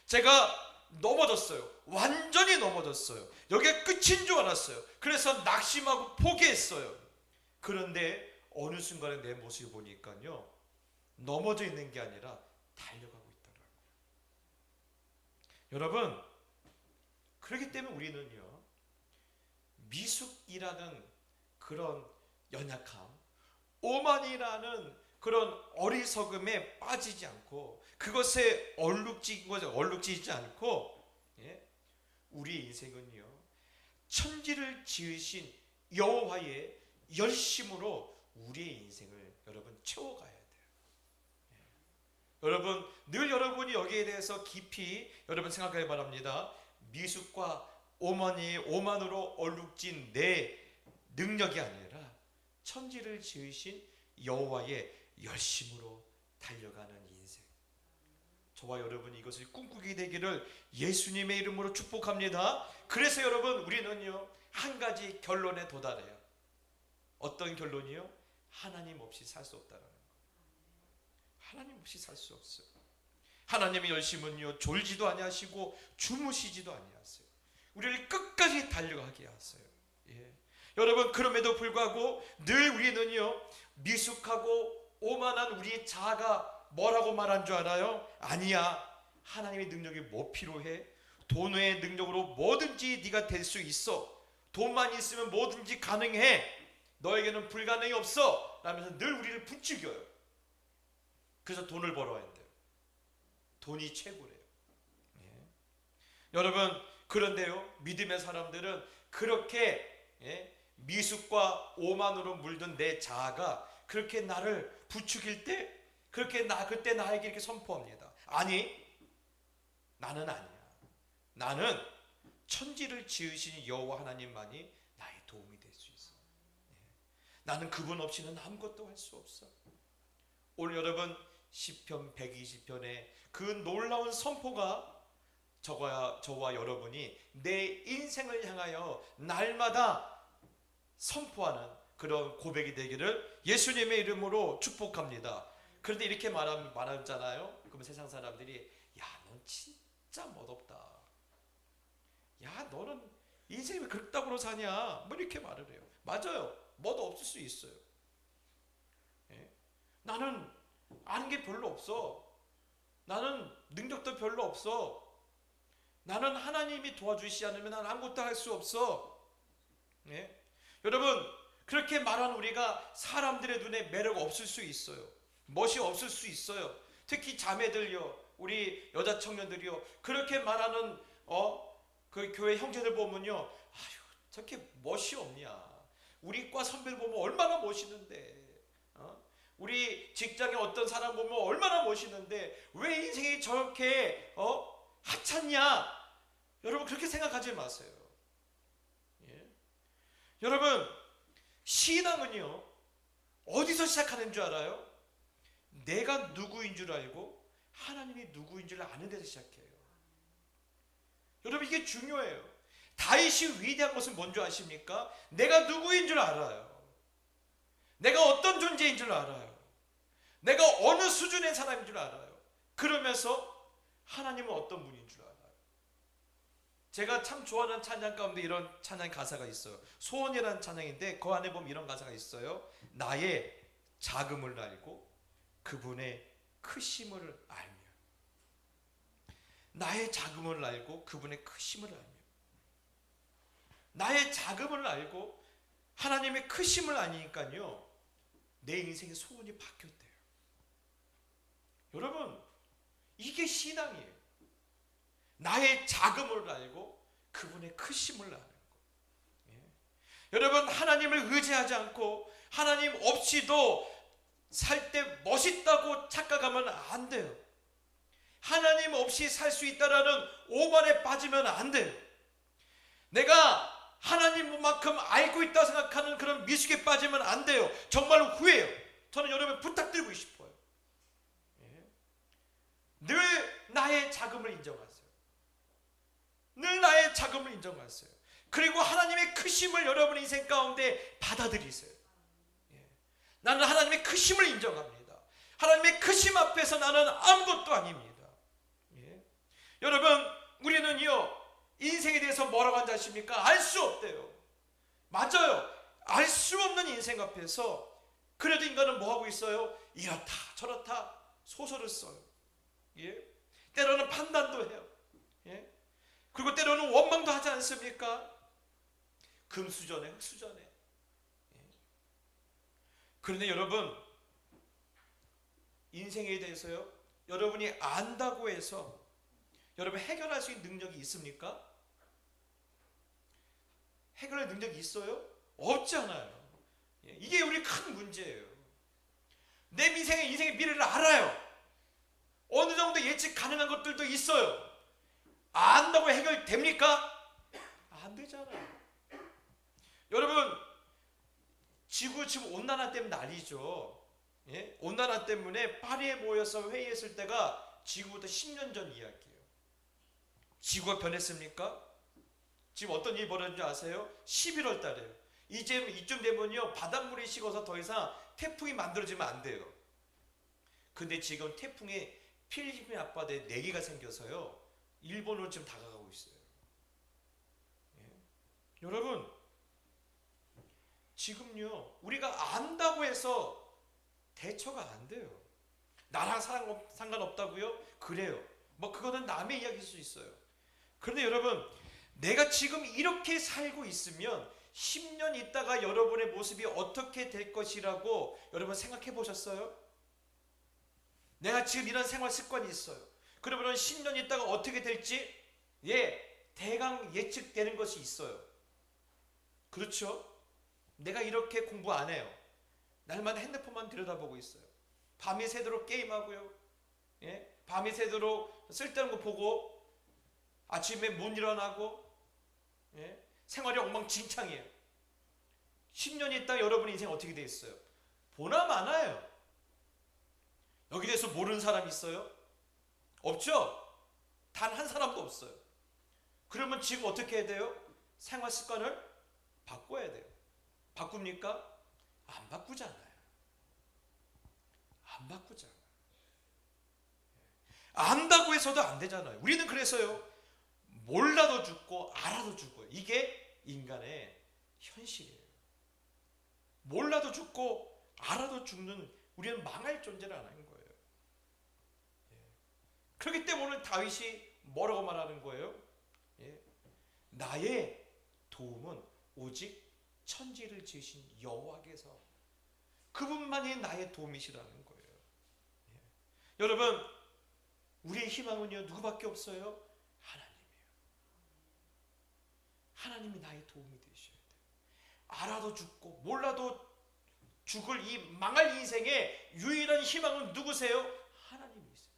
제가 넘어졌어요. 완전히 넘어졌어요. 여기가 끝인 줄 알았어요. 그래서 낙심하고 포기했어요. 그런데 어느 순간에 내 모습을 보니까요, 넘어져 있는 게 아니라 달려가고 있더라고요. 여러분, 그렇기 때문에 우리는요, 미숙이라는 그런 연약함, 오만이라는 그런 어리석음에 빠지지 않고 그것에 얼룩지지 않고, 우리의 인생은요, 천지를 지으신 여호와의 열심으로 우리의 인생을 여러분 채워가야 돼요. 여러분, 늘 여러분이 여기에 대해서 깊이 여러분 생각해 바랍니다. 미숙과 오만으로 얼룩진 내 능력이 아니라 천지를 지으신 여호와의 열심으로 달려가는 인생. 저와 여러분이 이것을 꿈꾸게 되기를 예수님의 이름으로 축복합니다. 그래서 여러분, 우리는요, 한 가지 결론에 도달해요. 어떤 결론이요? 하나님 없이 살 수 없다라는 거예요. 하나님 없이 살 수 없어요. 하나님의 열심은요, 졸지도 아니하시고 주무시지도 아니하세요. 우리를 끝까지 달려가게 하세요. 여러분, 그럼에도 불구하고 늘 우리는요, 미숙하고 오만한 우리의 자아가 뭐라고 말한 줄 알아요? 아니야, 하나님의 능력이 뭐 필요해? 돈의 능력으로 뭐든지 네가 될 수 있어. 돈만 있으면 뭐든지 가능해. 너에게는 불가능이 없어 라면서 늘 우리를 부추겨요. 그래서 돈을 벌어야 돼요. 돈이 최고래요. 여러분, 그런데요, 믿음의 사람들은 그렇게 미숙과 오만으로 물든 내 자아가 그렇게 나를 부추길 때, 그때 나에게 이렇게 선포합니다. 아니, 나는 아니야. 나는 천지를 지으신 여호와 하나님만이 나의 도움이 될 수 있어. 나는 그분 없이는 아무것도 할 수 없어. 오늘 여러분, 시편 120편의 그 놀라운 선포가 저와 여러분이 내 인생을 향하여 날마다 선포하는 그런 고백이 되기를 예수님의 이름으로 축복합니다. 그런데 이렇게 말하잖아요. 그러면 세상 사람들이, 야, 넌 진짜 멋없다. 야, 너는 인생이 왜 그렇다고 사냐? 뭐 이렇게 말을 해요. 맞아요. 뭐도 없을 수 있어요. 예? 나는 아는 게 별로 없어. 나는 능력도 별로 없어. 나는 하나님이 도와주시지 않으면 난 아무것도 할 수 없어. 예? 여러분, 그렇게 말하는 우리가 사람들의 눈에 매력 없을 수 있어요. 멋이 없을 수 있어요. 특히 자매들요, 우리 여자 청년들이요, 그렇게 말하는 그 교회 형제들 보면요, 아유, 저렇게 멋이 없냐. 우리 과 선배를 보면 얼마나 멋있는데, 우리 직장에 어떤 사람 보면 얼마나 멋있는데 왜 인생이 저렇게 하찮냐? 여러분, 그렇게 생각하지 마세요. 예? 여러분, 신앙은요, 어디서 시작하는 줄 알아요? 내가 누구인 줄 알고 하나님이 누구인 줄 아는 데서 시작해요. 여러분, 이게 중요해요. 다윗이 위대한 것은 뭔 줄 아십니까? 내가 누구인 줄 알아요. 내가 어떤 존재인 줄 알아요. 내가 어느 수준의 사람인 줄 알아요. 그러면서 하나님은 어떤 분인 줄 알아요. 제가 참 좋아하는 찬양 가운데 이런 찬양 가사가 있어요. 소원이라는 찬양인데 그 안에 보면 이런 가사가 있어요. 나의 작음을 알고 그분의 크심을 알며. 나의 작음을 알고 그분의 크심을 알며. 나의 작음을 알고 하나님의 크심을 아니까요, 내 인생의 소원이 바뀌었대요. 여러분, 이게 신앙이에요. 나의 작음을 알고 그분의 크심을 아는 것. 예. 여러분, 하나님을 의지하지 않고 하나님 없이도 살 때 멋있다고 착각하면 안 돼요. 하나님 없이 살 수 있다라는 오만에 빠지면 안 돼요. 내가 하나님만큼 알고 있다고 생각하는 그런 미숙에 빠지면 안 돼요. 정말 후회해요. 저는 여러분 부탁드리고 싶어요. 예. 늘 나의 작음을 인정하세요. 늘 나의 작음을 인정하세요. 그리고 하나님의 크심을 여러분 인생 가운데 받아들이세요. 예. 나는 하나님의 크심을 인정합니다. 하나님의 크심 앞에서 나는 아무것도 아닙니다. 예. 여러분, 우리는요, 인생에 대해서 뭐라고 한지 아십니까? 알 수 없대요. 맞아요. 알 수 없는 인생 앞에서 그래도 인간은 뭐하고 있어요? 이렇다 저렇다 소설을 써요. 예? 때로는 판단도 해요. 예? 그리고 때로는 원망도 하지 않습니까? 금수저네 흑수저네. 예? 그런데 여러분, 인생에 대해서요, 여러분이 안다고 해서 여러분 해결할 수 있는 능력이 있습니까? 해결할 능력이 있어요? 없잖아요. 예, 이게 우리 큰 문제예요. 내 인생의 미래를 알아요. 어느 정도 예측 가능한 것들도 있어요. 안다고 해결됩니까? 안 되잖아요. 여러분, 지구 지금 온난화 때문에 난리죠. 예? 온난화 때문에 파리에 모여서 회의했을 때가 지구부터 10년 전 이야기예요. 지구가 변했습니까? 지금 어떤 일이 벌어진지 아세요? 11월 달에요. 이쯤 되면요, 바닷물이 식어서 더 이상 태풍이 만들어지면 안 돼요. 근데 지금 태풍이 필리핀 앞바다에 4개가 생겨서요, 일본으로 지금 다가가고 있어요. 예? 여러분, 지금요, 우리가 안다고 해서 대처가 안 돼요. 나랑 상관없다고요? 그래요. 뭐 그거는 남의 이야기일 수 있어요. 그런데 여러분, 내가 지금 이렇게 살고 있으면 10년 있다가 여러분의 모습이 어떻게 될 것이라고 여러분 생각해 보셨어요? 내가 지금 이런 생활 습관이 있어요. 그러면 10년 있다가 어떻게 될지 대강 예측되는 것이 있어요. 그렇죠? 내가 이렇게 공부 안 해요. 날마다 핸드폰만 들여다보고 있어요. 밤이 새도록 게임하고요. 예? 밤이 새도록 쓸데없는 거 보고 아침에 못 일어나고, 예? 생활이 엉망진창이에요. 10년 있다 여러분의 인생 어떻게 돼 있어요? 보나 마나요. 여기 대해서 모르는 사람이 있어요? 없죠? 단 한 사람도 없어요. 그러면 지금 어떻게 해야 돼요? 생활 습관을 바꿔야 돼요. 바꿉니까? 안 바꾸잖아요. 안 바꾸잖아요. 안다고 해서도 안 되잖아요. 우리는 그래서요, 몰라도 죽고 알아도 죽고, 이게 인간의 현실이에요. 몰라도 죽고 알아도 죽는, 우리는 망할 존재라는 거예요. 그렇기 때문에 오늘 다윗이 뭐라고 말하는 거예요? 나의 도움은 오직 천지를 지으신 여호와께서, 그분만이 나의 도움이시라는 거예요. 여러분, 우리의 희망은요 누구밖에 없어요? 하나님이에요. 하나님이 나의 도움이 되셔야 돼요. 알아도 죽고 몰라도 죽을 이 망할 인생의 유일한 희망은 누구세요? 하나님이세요.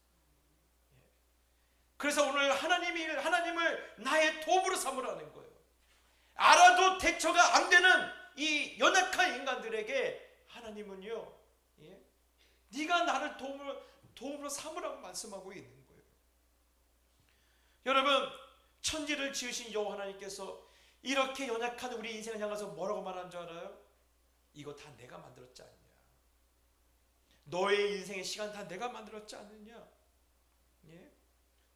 그래서 오늘 하나님을 나의 도움으로 삼으라는 거예요. 알아도 대처가 안 되는 이 연약한 인간들에게 하나님은요, 네가 나를 도움으로 삼으라고 말씀하고 있는 거예요. 여러분, 천지를 지으신 여호와 하나님께서 이렇게 연약한 우리 인생을 향해서 뭐라고 말하는 줄 알아요? 이거 다 내가 만들었지 않냐? 너의 인생의 시간 다 내가 만들었지 않느냐?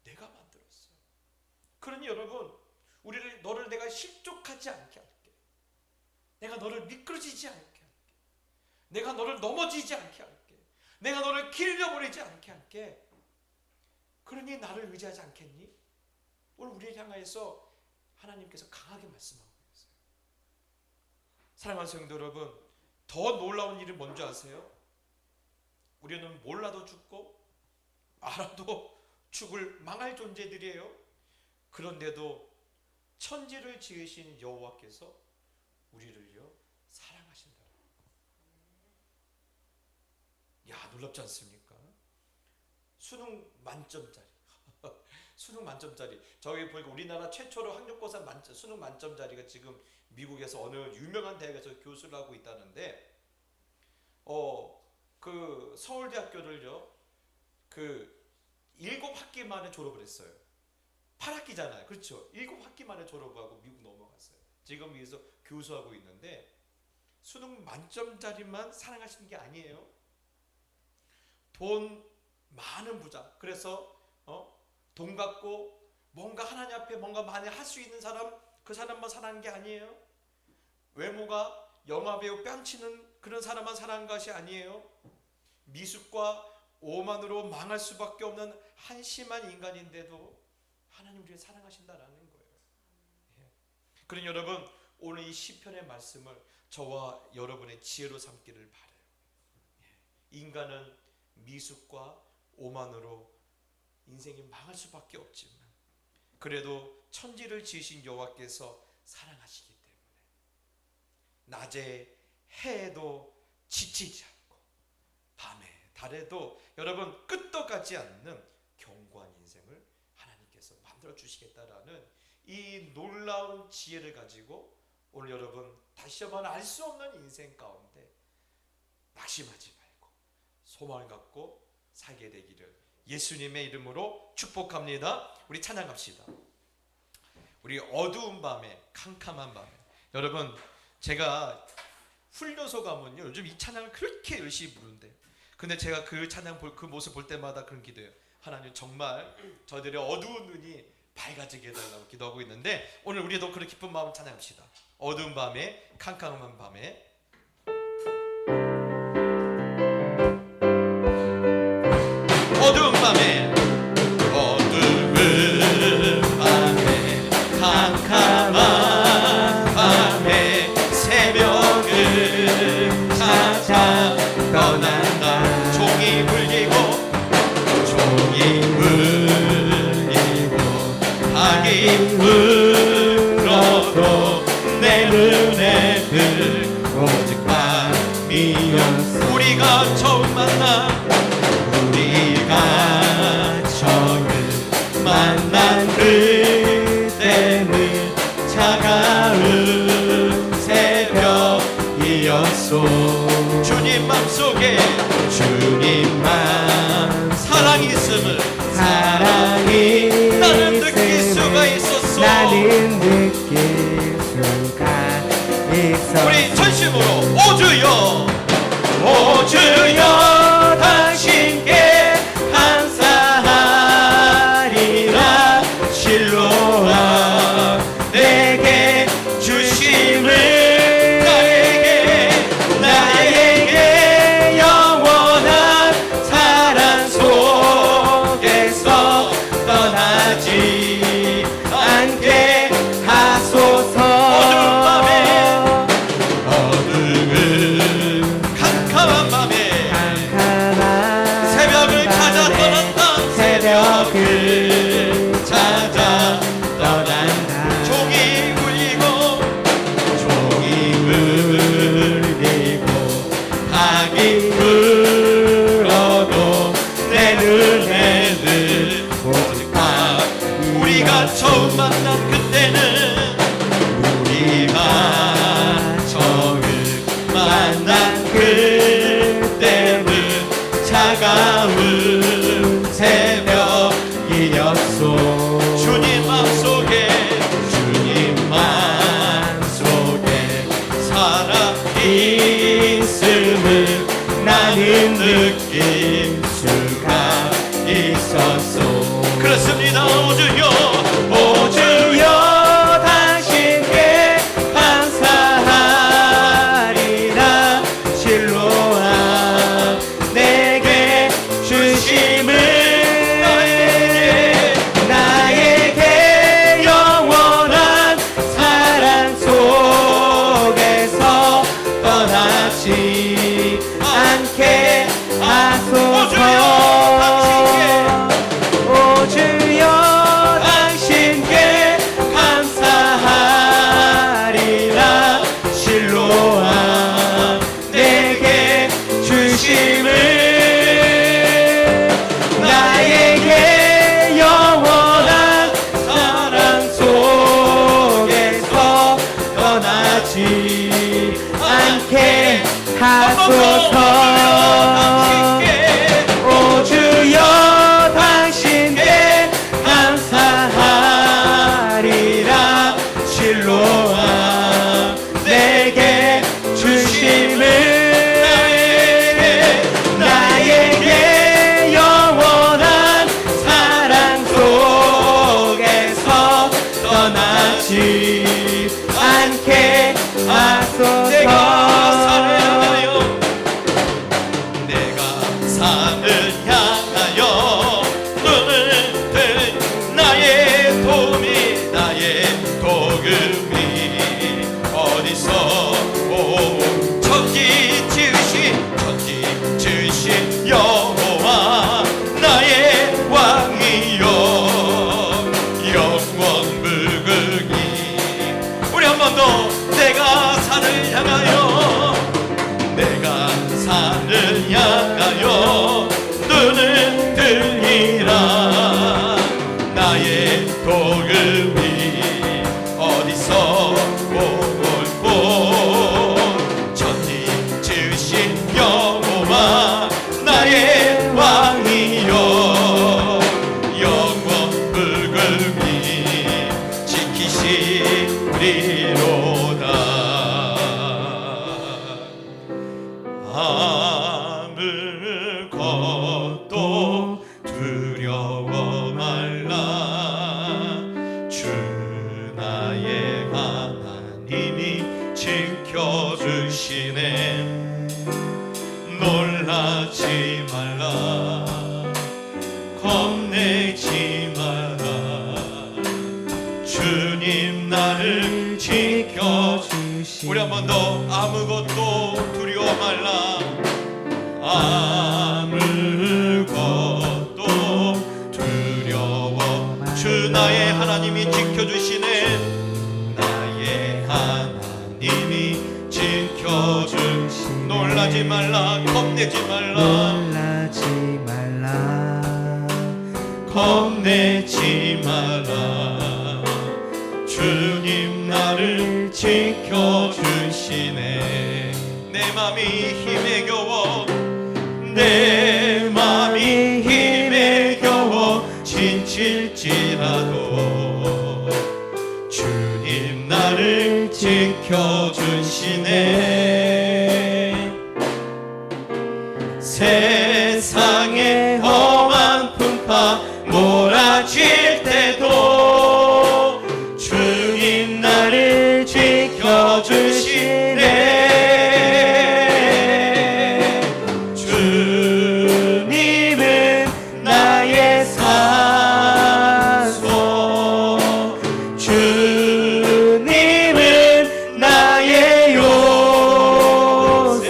내가 만들었어. 그러니 여러분, 너를 내가 실족하지 않게 할게. 내가 너를 미끄러지지 않게 할게. 내가 너를 넘어지지 않게 할게. 내가 너를 길려버리지 않게 할게. 그러니 나를 의지하지 않겠니? 오늘 우리를 향하여서 하나님께서 강하게 말씀하고 있어요. 사랑하는 성도 여러분, 더 놀라운 일은 뭔지 아세요? 우리는 몰라도 죽고 알아도 죽을 망할 존재들이에요. 그런데도 천지를 지으신 여호와께서 우리를요 사랑하신다. 야, 놀랍지 않습니까? 수능 만점짜리. 수능 만점짜리. 저기 보니까 우리나라 최초로 학력고사 수능 만점짜리가 지금 미국에서 어느 유명한 대학에서 교수를 하고 있다는데, 그 서울대학교를요, 그 7학기 만에 졸업을 했어요. 8학기잖아요. 그렇죠? 7학기 만에 졸업하고 미국 넘어갔어요. 지금 여기서 교수하고 있는데, 수능 만점짜리만 사랑하시는 게 아니에요. 돈 많은 부자. 그래서 돈 갖고 뭔가 하나님 앞에 뭔가 많이 할 수 있는 사람, 그 사람만 사랑한 게 아니에요. 외모가 영화배우 뺨치는 그런 사람만 사랑한 것이 아니에요. 미숙과 오만으로 망할 수밖에 없는 한심한 인간인데도 하나님 우리를 사랑하신다라는 거예요. 그러니 여러분, 오늘 이 시편의 말씀을 저와 여러분의 지혜로 삼기를 바라요. 인간은 미숙과 오만으로 인생이 망할 수밖에 없지만, 그래도 천지를 지으신 여호와께서 사랑하시기 때문에 낮에 해에도 지치지 않고 밤에 달에도 여러분 끝도 가지 않는 견고한 인생을 하나님께서 만들어 주시겠다라는 이 놀라운 지혜를 가지고 오늘 여러분 다시 한번 알 수 없는 인생 가운데 낙심하지 말고 소망을 갖고 살게 되기를 예수님의 이름으로 축복합니다. 우리 찬양합시다. 우리 어두운 밤에, 캄캄한 밤에. 여러분, 제가 훈련소 가면요, 요즘 이 찬양을 그렇게 열심히 부르는데, 근데 제가 그 찬양 그 모습 볼 때마다 그런 기도해요. 하나님, 정말 저들의 어두운 눈이 밝아지게 해달라고 기도하고 있는데, 오늘 우리도 그런 기쁜 마음 찬양합시다. 어두운 밤에, 캄캄한 밤에. 어두운 밤에, 어두운 밤에, 캄캄한 밤에, 새벽을 찾아 떠난다. 종이 울리고 박이 울어도 내 눈에 들 오직 밤이었어. 우리가 처음 만나, 우리가 처음 만난 그때는 차가운 새벽이었소. 주님 맘속에 주님만 사랑이 있음을, 사랑이 나는 느낄 수가 있었소. 나는 느낄 수가 있었소. 우리 전심으로 오주여, 오주여 당신께 감사하리라. 실로와 있음을 나는 느낄 수가 있었소. 그렇습니다. 오 주여, 오 주여, 당신께 감사하리라. 실로와 내게 주심을 나에게 영원한 사랑 속에서 떠나지 않게 하소서. 오 주여, 당신께 감사하리라. 실로와 내게 주심을 나에게 영원한 사랑 속에서 떠나지 않게 하소서. 오 주여, 당신께 감사하리라. 실로와 내게 주심을 나에게 영원한 사랑 속에서 떠나지 않게 하소서. 내가 산을 향하여 눈을 든 나의 도움이 나의 도금이 어디서 천지 지으신 여호와 나의 왕이여 영원 불극이. 우리 한 번 더. 내가 산을 향하여 눈을 들리라. 나의 도금이 어디서 올고 천지 지으신 여호와 나의 왕이여 영원 불금이 지키시리로다. 아무것도 두려워 말라. 주 나의 하나님이 지켜주시네. 놀라지 말라. 겁내지 마라. 주님 나를 지켜주시네. 우리 한 번 더. 아무것도 두려워 말라. 아무것도 두려워. 주 나의 하나님이 지켜주시네. 나의 하나님이 지켜주시네. 놀라지 말라. 겁내지 말라. 놀라지 말라. 겁내지 마라. 주님 나를 지켜주시네. 내 맘이 힘에 겨워 내 맘이 힘에 겨워 지칠지라도 주님 나를 지켜주시네. 세상에 험한 풍파 몰아칠 때도 주님 나를 지켜주시네. 주님은 나의 산소, 주님은 나의 요새,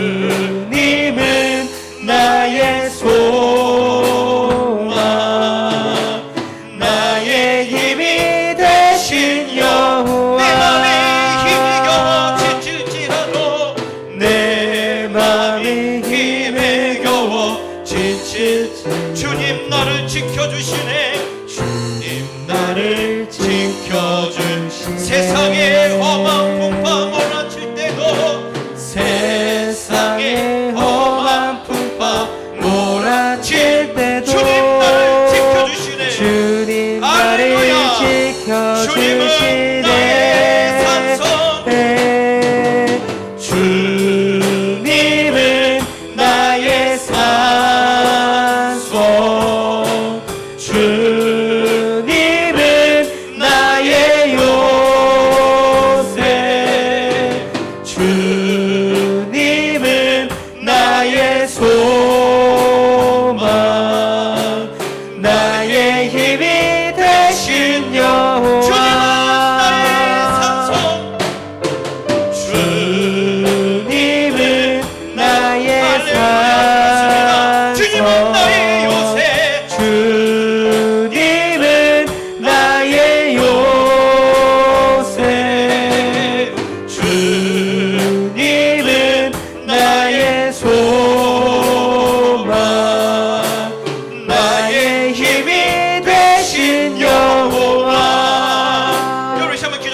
주님은 나의 소망, 나의 힘이 되신 여호와. 내 맘이 힘에 겨워 지칠지라도 주님 나를 지켜주시네. 주님 나를 지켜주시네. 세상의 험한 풍파 몰아칠 때도 세상의 험한 풍파 몰아칠 때도 주님 나를 지켜주시네. 주님 나를 지켜주시네. 주님은 나의 산소,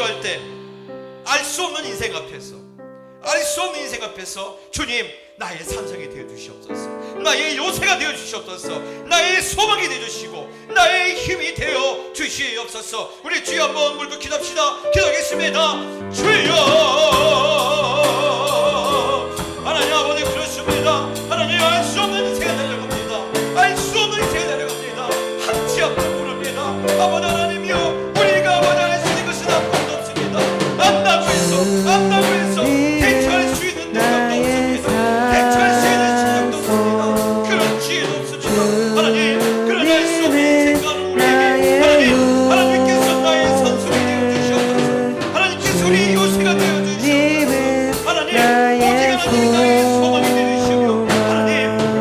기도할 때 알 수 없는 인생 앞에서, 알 수 없는 인생 앞에서 주님, 나의 산성이 되어 주시옵소서, 나의 요새가 되어 주시옵소서, 나의 소망이 되어 주시고 나의 힘이 되어 주시옵소서. 우리 주여 한번 물고 기도합시다. 기도하겠습니다. 주여, 하나님 아버지, 그렇습니다. 하나님, 알 수 없는 인생에 달려갑니다. 알 수 없는 인생에 달려갑니다. 한치 앞도 모릅니다. 아버지 하나님이여, 우리가 받아낼 수 있는 것은 아무것도 없습니다. 안다고 해서 대처할 수 있는 능력도 없습니다. 대처할 수 있는 실력도 없습니다. 그런 지혜도 없습니다. 하나님, 그런 알 수 없는 인생 가는 우리에게 하나님께서 나의 선수가 되어 주시옵소서. 하나님께서 우리 요새가 되어 주시옵소서. 하나님, 오직 하나님이 나의 소망이 되어 주시며, 하나님,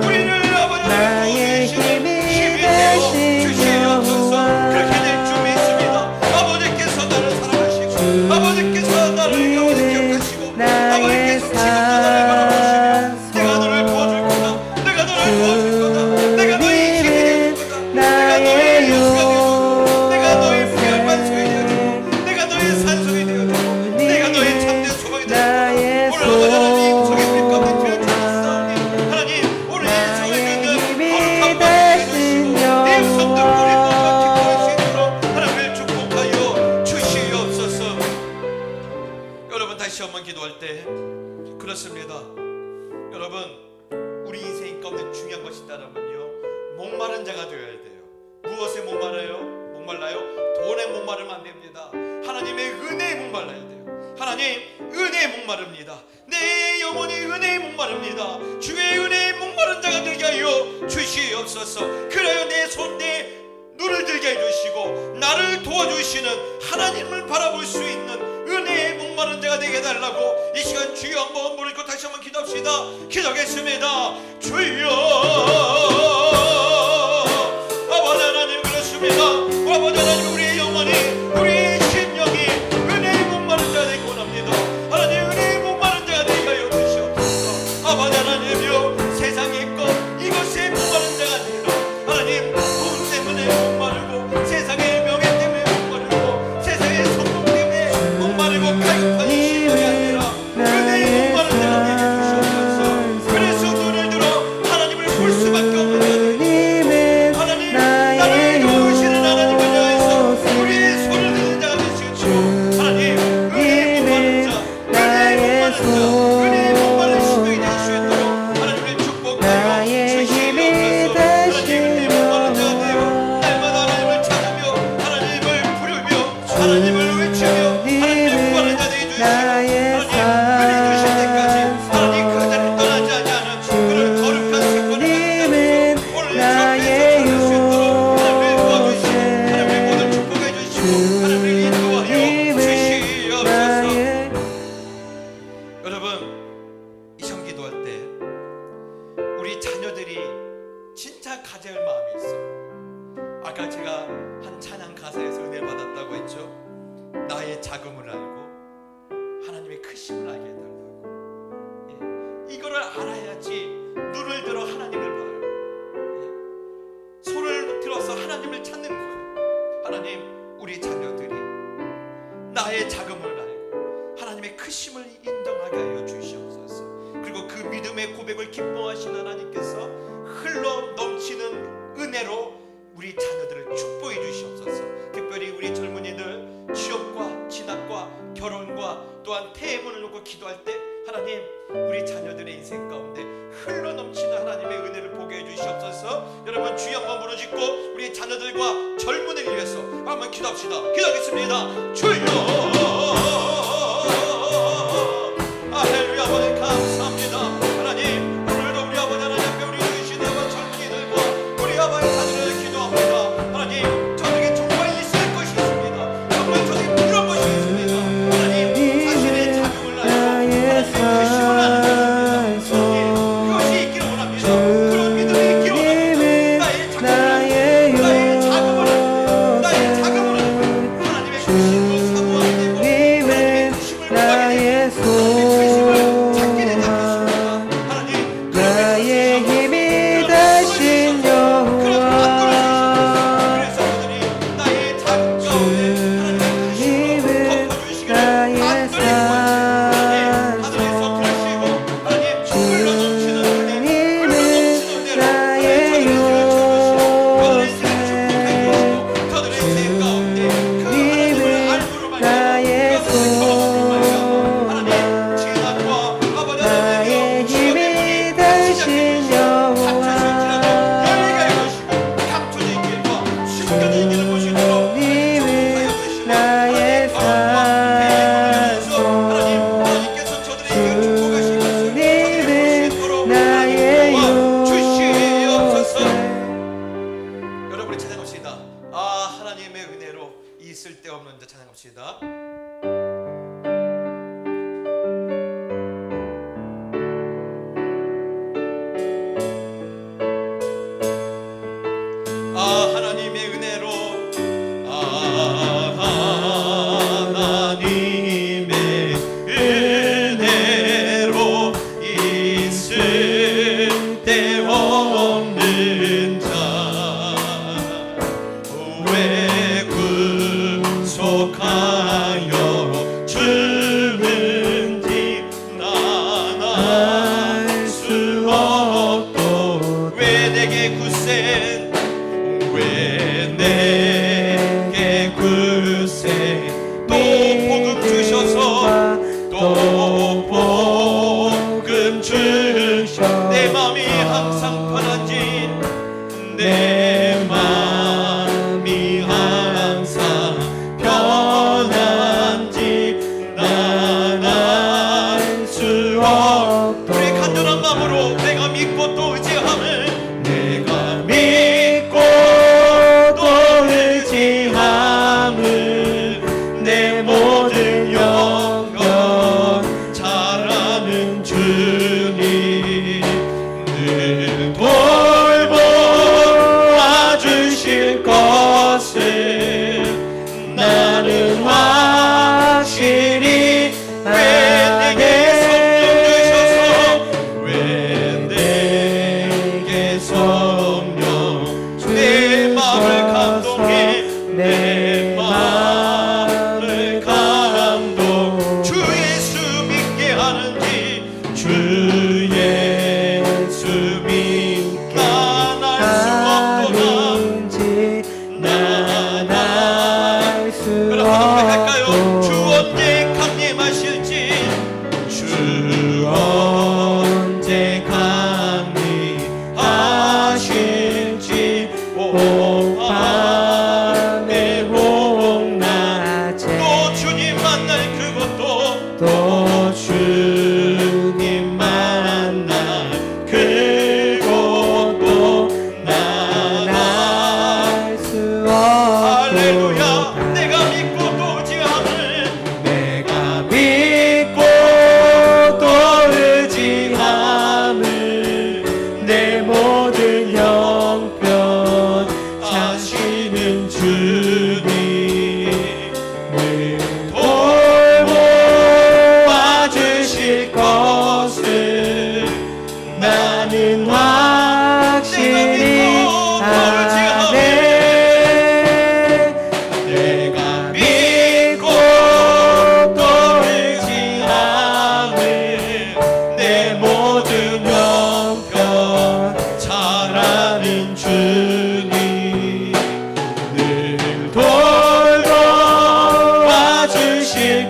우리를 아버지 하나님 힘이 되어 주시옵소서. 그렇게 될 줄 믿습니다. 아버지께서 나를 사랑하시고, 아버지께서 나를 영원히 기억하시고, 아버지께서 지금도 나를 바라보시며, 내가 너를 도와줄 거다, 내가 너를 도와줄 거다, 내가 너의 힘이 되어줄 거다, 내가 너의 요새가 되어주고, 내가 너의 부양 반석이 되어주고, 내가 너의 산성이 되어주고, 내가 너의 참된 소망이 되어주고, 오늘 아버지 하나님 속에 우리 가운데 들어주셨사오니, 하나님, 오늘 이 성에 있는 거룩한 마음을 주시고 내 음성 듣고 우리 모두가 기뻐할 수 있도록 하나님을 축복하여 주시옵소서. 여러분, 다시 한번 기도할 때 그렇습니다. 여러분, 우리 인생 가운데 중요한 것이 있다면요, 목마른 자가 되어야 돼요. 무엇에 목말라요? 돈에 목마르면 안 됩니다. 하나님의 은혜에 목말라야 돼요. 하나님, 은혜에 목마릅니다. 내 영혼이 은혜에 목마릅니다. 주의 은혜에 목마른 자가 되게 하여 주시옵소서. 그래야 내 손, 내 눈을 들게 해주시고 나를 도와주시는 하나님을 바라볼 수 있는 은혜에 목마른 자가 되게 해달라고 이 시간 주여 한번 부르고 다시 한번 기도합시다. 기도하겠습니다. 주여, 아버지 하나님, 그렇습니다. 아버지 하나님, 우리의 영혼이, 우리의 심령이 은혜에 목마른 자가 되기 원합니다. 하나님, 은혜에 목마른 자가 되게 하여 주시옵소서. 아버지 하나님이여, 세상의 것 이것에 목마른 자가 아니라 하나님, 돈 때문에 목마르고, 세상의 명예 때문에 목마르고, 세상의 성공 때문에 목마르고 가격하는 시간이 아니라 은혜에 목마른 자가 되게 해주시옵소서. 그래서 눈을 들어 하나님을 볼 수밖에 없는 자들이, 하나님, 나를 도우시는 하나님을 향해서 우리의 손을 드는 자가 되시옵소서. 하나님, 은혜에 목마른 자, 은혜에 목마른 자, 은혜에 목마른 심령이 되실 수 있도록 하나님을 축복하여 주시옵소서. 하나님, 은혜에 목마른 자가 되어 날마다 하나님을 찾으며 하나님을 부르며 하나님을 외치며 하나님의 목마른 자 되게 주시고, 하나님, 은혜 주실 때까지 하나님 그 자리를 떠나지 아니하는 그런 거룩한 생활을 가지고 오늘 이 앞에 서갈 수 있도록 하나님을 도와주시고 하나님의 모든 축복해 주시고 하나님을 인도하여 주시옵소서. 여러분, 이 시간 기도할 때 우리 자녀들이 진짜 가져야 할 마음이 있어. 아까 제가 한 찬양 가사에서 은혜를 받았다고 했죠. 나의 자금을 알고 하나님의 크심을 알게 해달라고. 이거를 알아야지 눈을 들어 하나님을 봐요. 손을 들어서 하나님을 찾는 거예요. 하나님, 우리 자녀들이 나의 자금을 알고 하나님의 크심을 인정하게 하여 주시옵소서. 그리고 그 믿음의 고백을 기뻐하신 하나님께서 흘러 넘치는 은혜로 우리 자녀들을 축복해 주시옵소서. 특별히 우리 젊은이들 취업과 진학과 결혼과 또한 퇴문을 놓고 기도할 때 하나님, 우리 자녀들의 인생 가운데 흘러 넘치는 하나님의 은혜를 보게 해주시옵소서. 여러분, 주여 한번 부르짖고 우리 자녀들과 젊은이를 위해서 한번 기도합시다. 기도하겠습니다. 주여, 할렐루야. 아버지 감사합니다. 하나님, 오늘도 우리 아버지 하나님 앞에 우리 주신 아버지 젊은이들과 우리 아버지 자녀를 기도합니다. 하나님, 저에게 정말 있을 것이 있습니다. 정말 저에게 이런 것이 있습니다. 하나님, 자신의 자금을 알고 하나님의 크심을 아는 것입니다. 하나님, 그것이 있기를 원합니다. 그런 믿음이 있기를 원합니다. 나의 자금을 하나님의 크심으로 사모하게 되고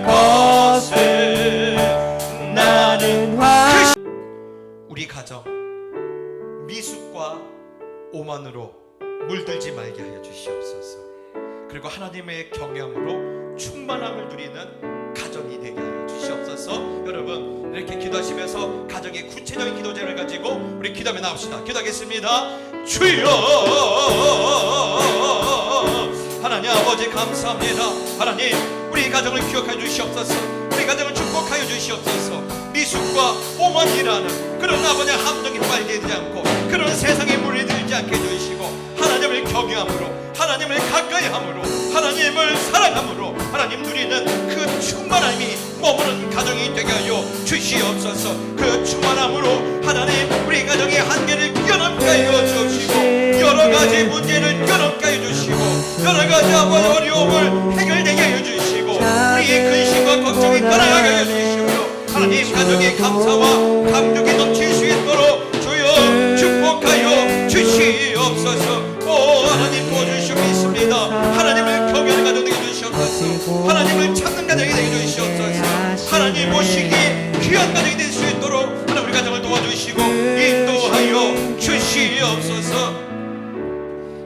될 것을 나는 우리 가정 미숙과 오만으로 물들지 말게 하여 주시옵소서. 그리고 하나님의 경영으로 충만함을 누리는 가정이 되게 하여 주시옵소서. 여러분 이렇게 기도하시면서 가정의 구체적인 기도 제목을 가지고 우리 기도하며 나옵시다. 기도하겠습니다. 주여 하나님 아버지 감사합니다. 하나님 우리 가정을 기억하여 주시옵소서. 우리 가정을 축복하여 주시옵소서. 미숙과 오만이라는 그런 아버지 함정에 빠지지 않고 그런 세상에 물들지 않게 해주시고 하나님을 경외함으로 하나님을 가까이함으로 하나님을 사랑함으로 하나님 누리는 그 충만함이 머무는 가정이 되게 하여 주시옵소서. 그 충만함으로 하나님 우리 가정의 한계를 뛰어넘게 하여 주시고 여러가지 문제를 뛰어넘게 하여 주시고 여러가지 아버지 어려움을 해결되게 하여 주시고 우리의 근심과 걱정이 떠나가게 하여 주시고 하나님 가정의 감사와 감격이 넘칠 수 있도록 주여 축복하여 주시옵소서. 오 하나님 도와주시고 있습니다. 하나님을 경외하는 가정 되게 해주시옵소서. 하나님을 찾는 가정이 되게 해주시옵소서. 하나님 모시기 귀한 가정이 될 수 있도록 하나님 우리 가정을 도와주시고 인도하여 주시옵소서.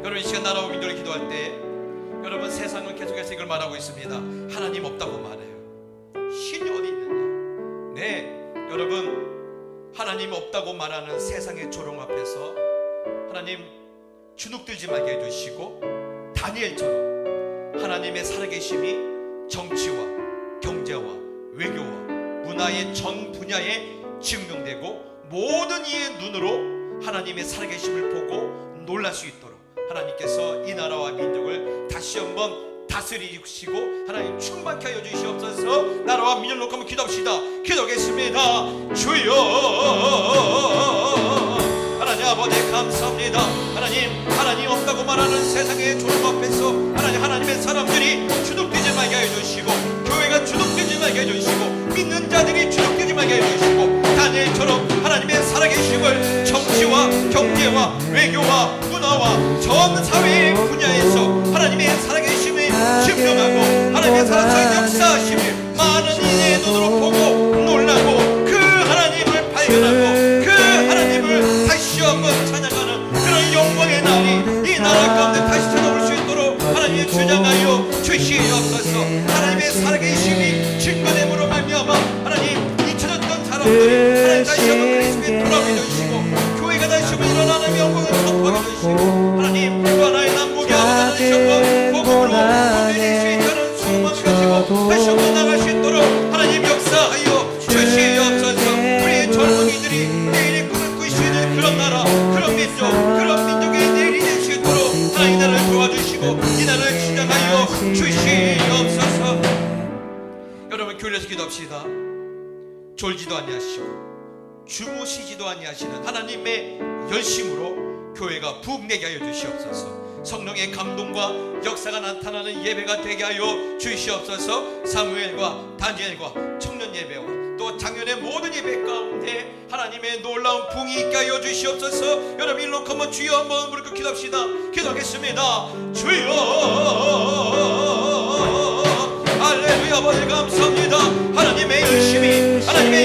여러분 이 시간 나라와 민족을 기도할 때 여러분 세상은 계속해서 이걸 말하고 있습니다. 하나님 없다고 말해요. 신이 어디 있느냐. 네 여러분 하나님 없다고 말하는 세상의 조롱 앞에서 하나님 주눅들지 말게 해주시고 다니엘처럼 하나님의 살아계심이 정치와 경제와 외교와 문화의 전 분야에 증명되고 모든 이의 눈으로 하나님의 살아계심을 보고 놀랄 수 있도록 하나님께서 이 나라와 민족을 다시 한번 다스리시고 하나님 충만케 하여 주시옵소서. 나라와 민족 놓고 한번 기도합시다. 기도하겠습니다. 주여 하나님 아버지 감사합니다. 하나님 없다고 말하는 세상의 조롱 앞에서 하나님의 사람들이 주눅들지 말게 해주시고 교회가 주눅들지 말게 해주시고 믿는 자들이 주눅들지 말게 해주시고 다니엘처럼 하나님의 살아계심을 정치와 경제와 외교와 문화와 전 사회의 분야에서 하나님의 살아계심을 증명하고 하나님의 살아계신 역사하심을 많은 이의 눈으로 보고 놀라고 그 하나님을 발견하고 그 하나님을 다시 한번 찬양하는 그런 영광의 날이 이 나라 가운데 다시 찾아올 수 있도록 하나님 주장하여 주시옵소서. 하나님의 살아계심이 증거됨으로 말미암아 하나님 잊혀졌던 사람들이 하나님 다시 한번 그리스도의 돌아오게 해주시고 교회가 다시 한번 일어나는 영광을 선포하게 해주시고 하나님 또 하나의 남북이 아버지 다시 한번 복음으로 통일될 수 있다는 소망을 가지고 다시 한번 나갈 수 있도록 하나님 역사하여 주시옵소서. 우리 젊은이들이 내일의 꿈을 꿀 수 있는 그런 나라 그런 민족의 내일이 될 수 있도록 하나님 이 나라를 도와주시고 이 나라를 주장하여 주시옵소서. 여러분 교회에서 기도합시다. 졸지도 아니하시고 주무시지도 아니하시는 하나님의 열심으로 교회가 부흥되게 하여 주시옵소서. 성령의 감동과 역사가 나타나는 예배가 되게 하여 주시옵소서. 사무엘과 다니엘과 청년 예배와 또 작년의 모든 예배 가운데 하나님의 놀라운 부흥이 있게 하여 주시옵소서. 여러분 일로 한번 주여 한번 무릎 꿇고 기도합시다. 기도하겠습니다. 주여 할렐루야 아버지 감사합니다. 하나님의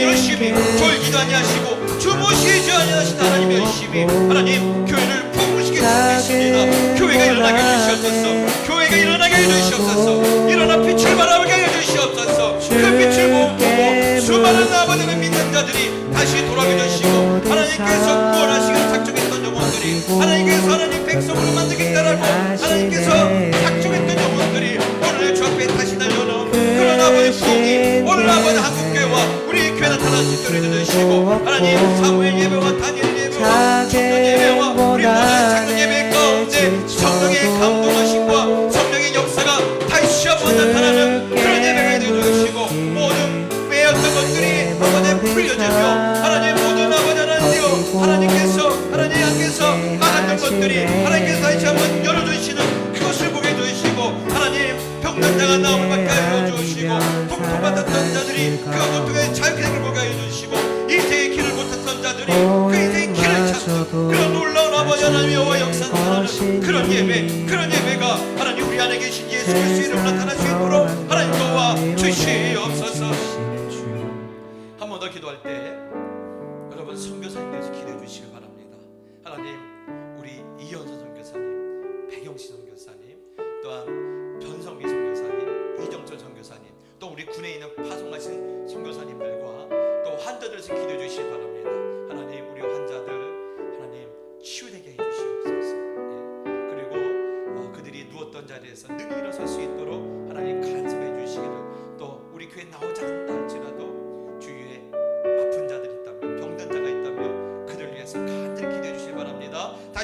열심히 졸지도 아니하시고 주무시지 아니하시는 하나님의 열심히 하나님 교회를 부흥시켜 주시겠습니다. 교회가 일어나게 해주시옵소서. 교회가 일어나게 해주시옵소서. 일어나 빛을 발하게 해주시옵소서. 그 빛을 보고 수많은 아버지를 믿는 자들이 다시 돌아오게 해주시고 하나님께서 구원하시기로 작정했던 영혼들이 하나님께서 하나님 백성으로 만들겠다라고 하나님께서 작정했던 영혼들이 오늘 주 앞에 다시 달려오는 그런 아버지 부흥이 오늘 아버지 한국교회와 우리 교회 나타날 수 있도록 해주시고 하나님 사무엘 예배와 다니엘 예배와 청년 예배와 우리 모든 작년 예배 가운데 성령의 감동하심과 성령의 역사가 다시 한번 나타나는 그런 예배가 되어주시고 모든 매였던 것들이 아버지 풀려지며 하나님 모든 아버지 하나님께서 막았던 것들이 하나님께서 다시 한번 열어주시는 그것을 보게 해주시고 하나님 병난자가 나음을 받게 해주시고 고통받았던 자들이 그 고통의 자유케임을 보게 해주시고 인생의 길을 못했던 자들이 그 인생의 길을 찾는 그런 놀라운 아버지 하나님의 여호와 역사 나타나는 그런 예배가 하나님 우리 안에 계신 예수 그리스도의 이름으로 나타날 수 있도록 하나님 도와 주시옵소서.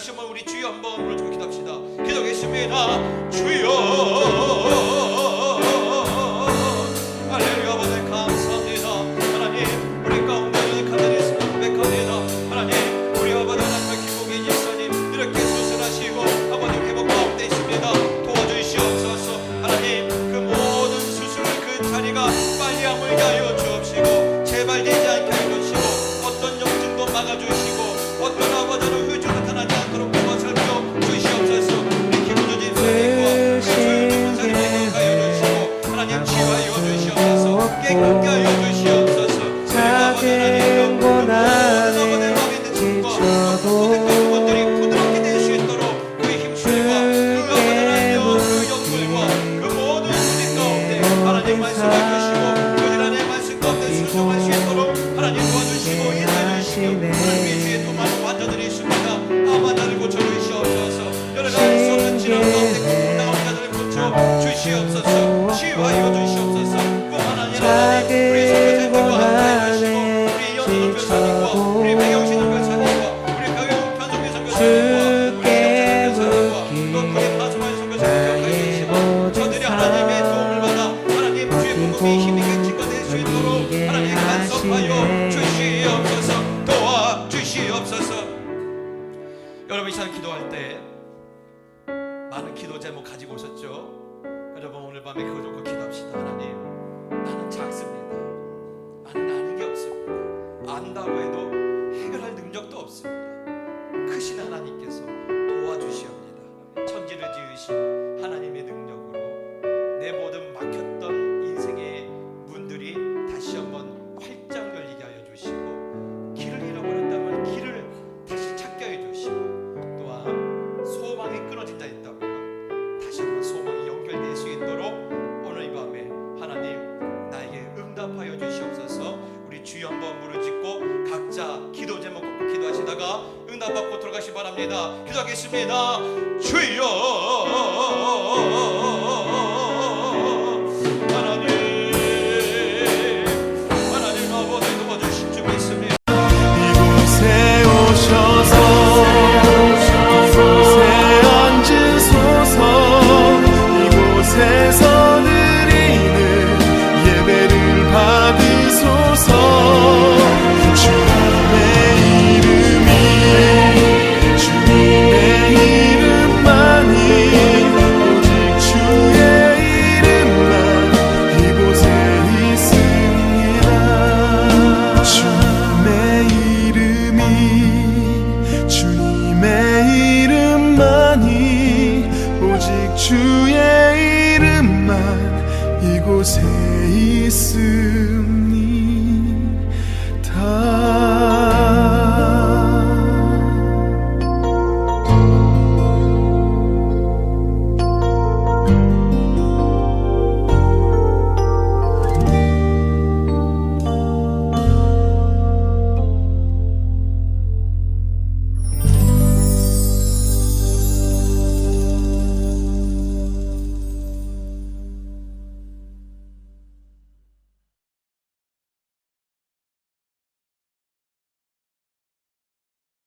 다시 한번 우리 주여 한번 불러주고 기도합시다. 기도하겠습니다. 주여 할렐루야. 아버지 감사합니다. 하나님 우리 가운데 간단히 있음을 고백합니다. 하나님 우리 아버지 하나님의 기복의 집사님 이렇게 수술하시고 아버지 회복 가운데 있습니다. 도와주시옵소서. 하나님 그 모든 수술 그 자리가 빨리 아물게 하여 주옵시고 재발되지 않게 하여 주시고 어떤 염증도 막아주시고 어떤 아버지는 후유증 나타나지 않도록 도와살펴 주시옵소서. 우리 기부조 집사님과 조율 전문사님에게 하여 주시고 하나님 치유하여 주시옵소서. 깨끗게 하여 주시옵소서. 작은 고난에 지쳐도 그분들이 부드럽게 될 수 있도록 그 힘줄과 그 아버지 그 영물과 그 모든 수직 가운데 하나님 말씀해 주시고 그 하나님의 말씀 가운데 순종할 수 있도록 하나님 도와주시고 인도해 주시고 하나님의 주의 또 많은 환자들이 있습니다. 아마다를 고쳐주시옵소서. 여러 가지 수 없는 질환 가운데 나온 자들을 고쳐 주시옵소서. 치유하여 주시옵소서. 뿐만 아니라 하나님 우리 선교사님과 함께해 주시고 우리 연수선 교사님과 우리 배경신 선교사님과 우리 배경 편성교 선교사님과 우리 영전 선교사님과 또 그의 파수마의 선교사님과 함께해 주시고 저들이 하나님의 도움을 받아 하나님 주의 복음이 힘있게 증거될 수 있도록 하나님 간섭하여 주시옵소서. 도와주시옵소서. 여러분 이 시간 기도할 때 많은 기도 제목 가지고 오셨죠? 여러분 오늘 밤에 그거 놓고 기도합시다. 하나님 나는 작습니다. 나는 아는 게 없습니다. 안다고 해도 해결할 능력도 없습니다. 크신 하나님께서 도와주시옵니다. 천지를 지으신 하나님의 능력으로 내 모든 막혔던 인생의 문들이 다시 한번 활짝 열리게 하여 주시고 길을 잃어버렸다면 길을 다시 찾게 해 주시고 또한 소망이 끊어진 자 있다면 다시 한번 소망이 연결될 수 있도록 오늘 이 밤에 하나님 나에게 응답하여 주시옵소서. 우리 주여 한번 부르짖고 각자 기도 제목 꼭 기도하시다가 응답받고 들어가시 바랍니다. 기도하겠습니다. 주여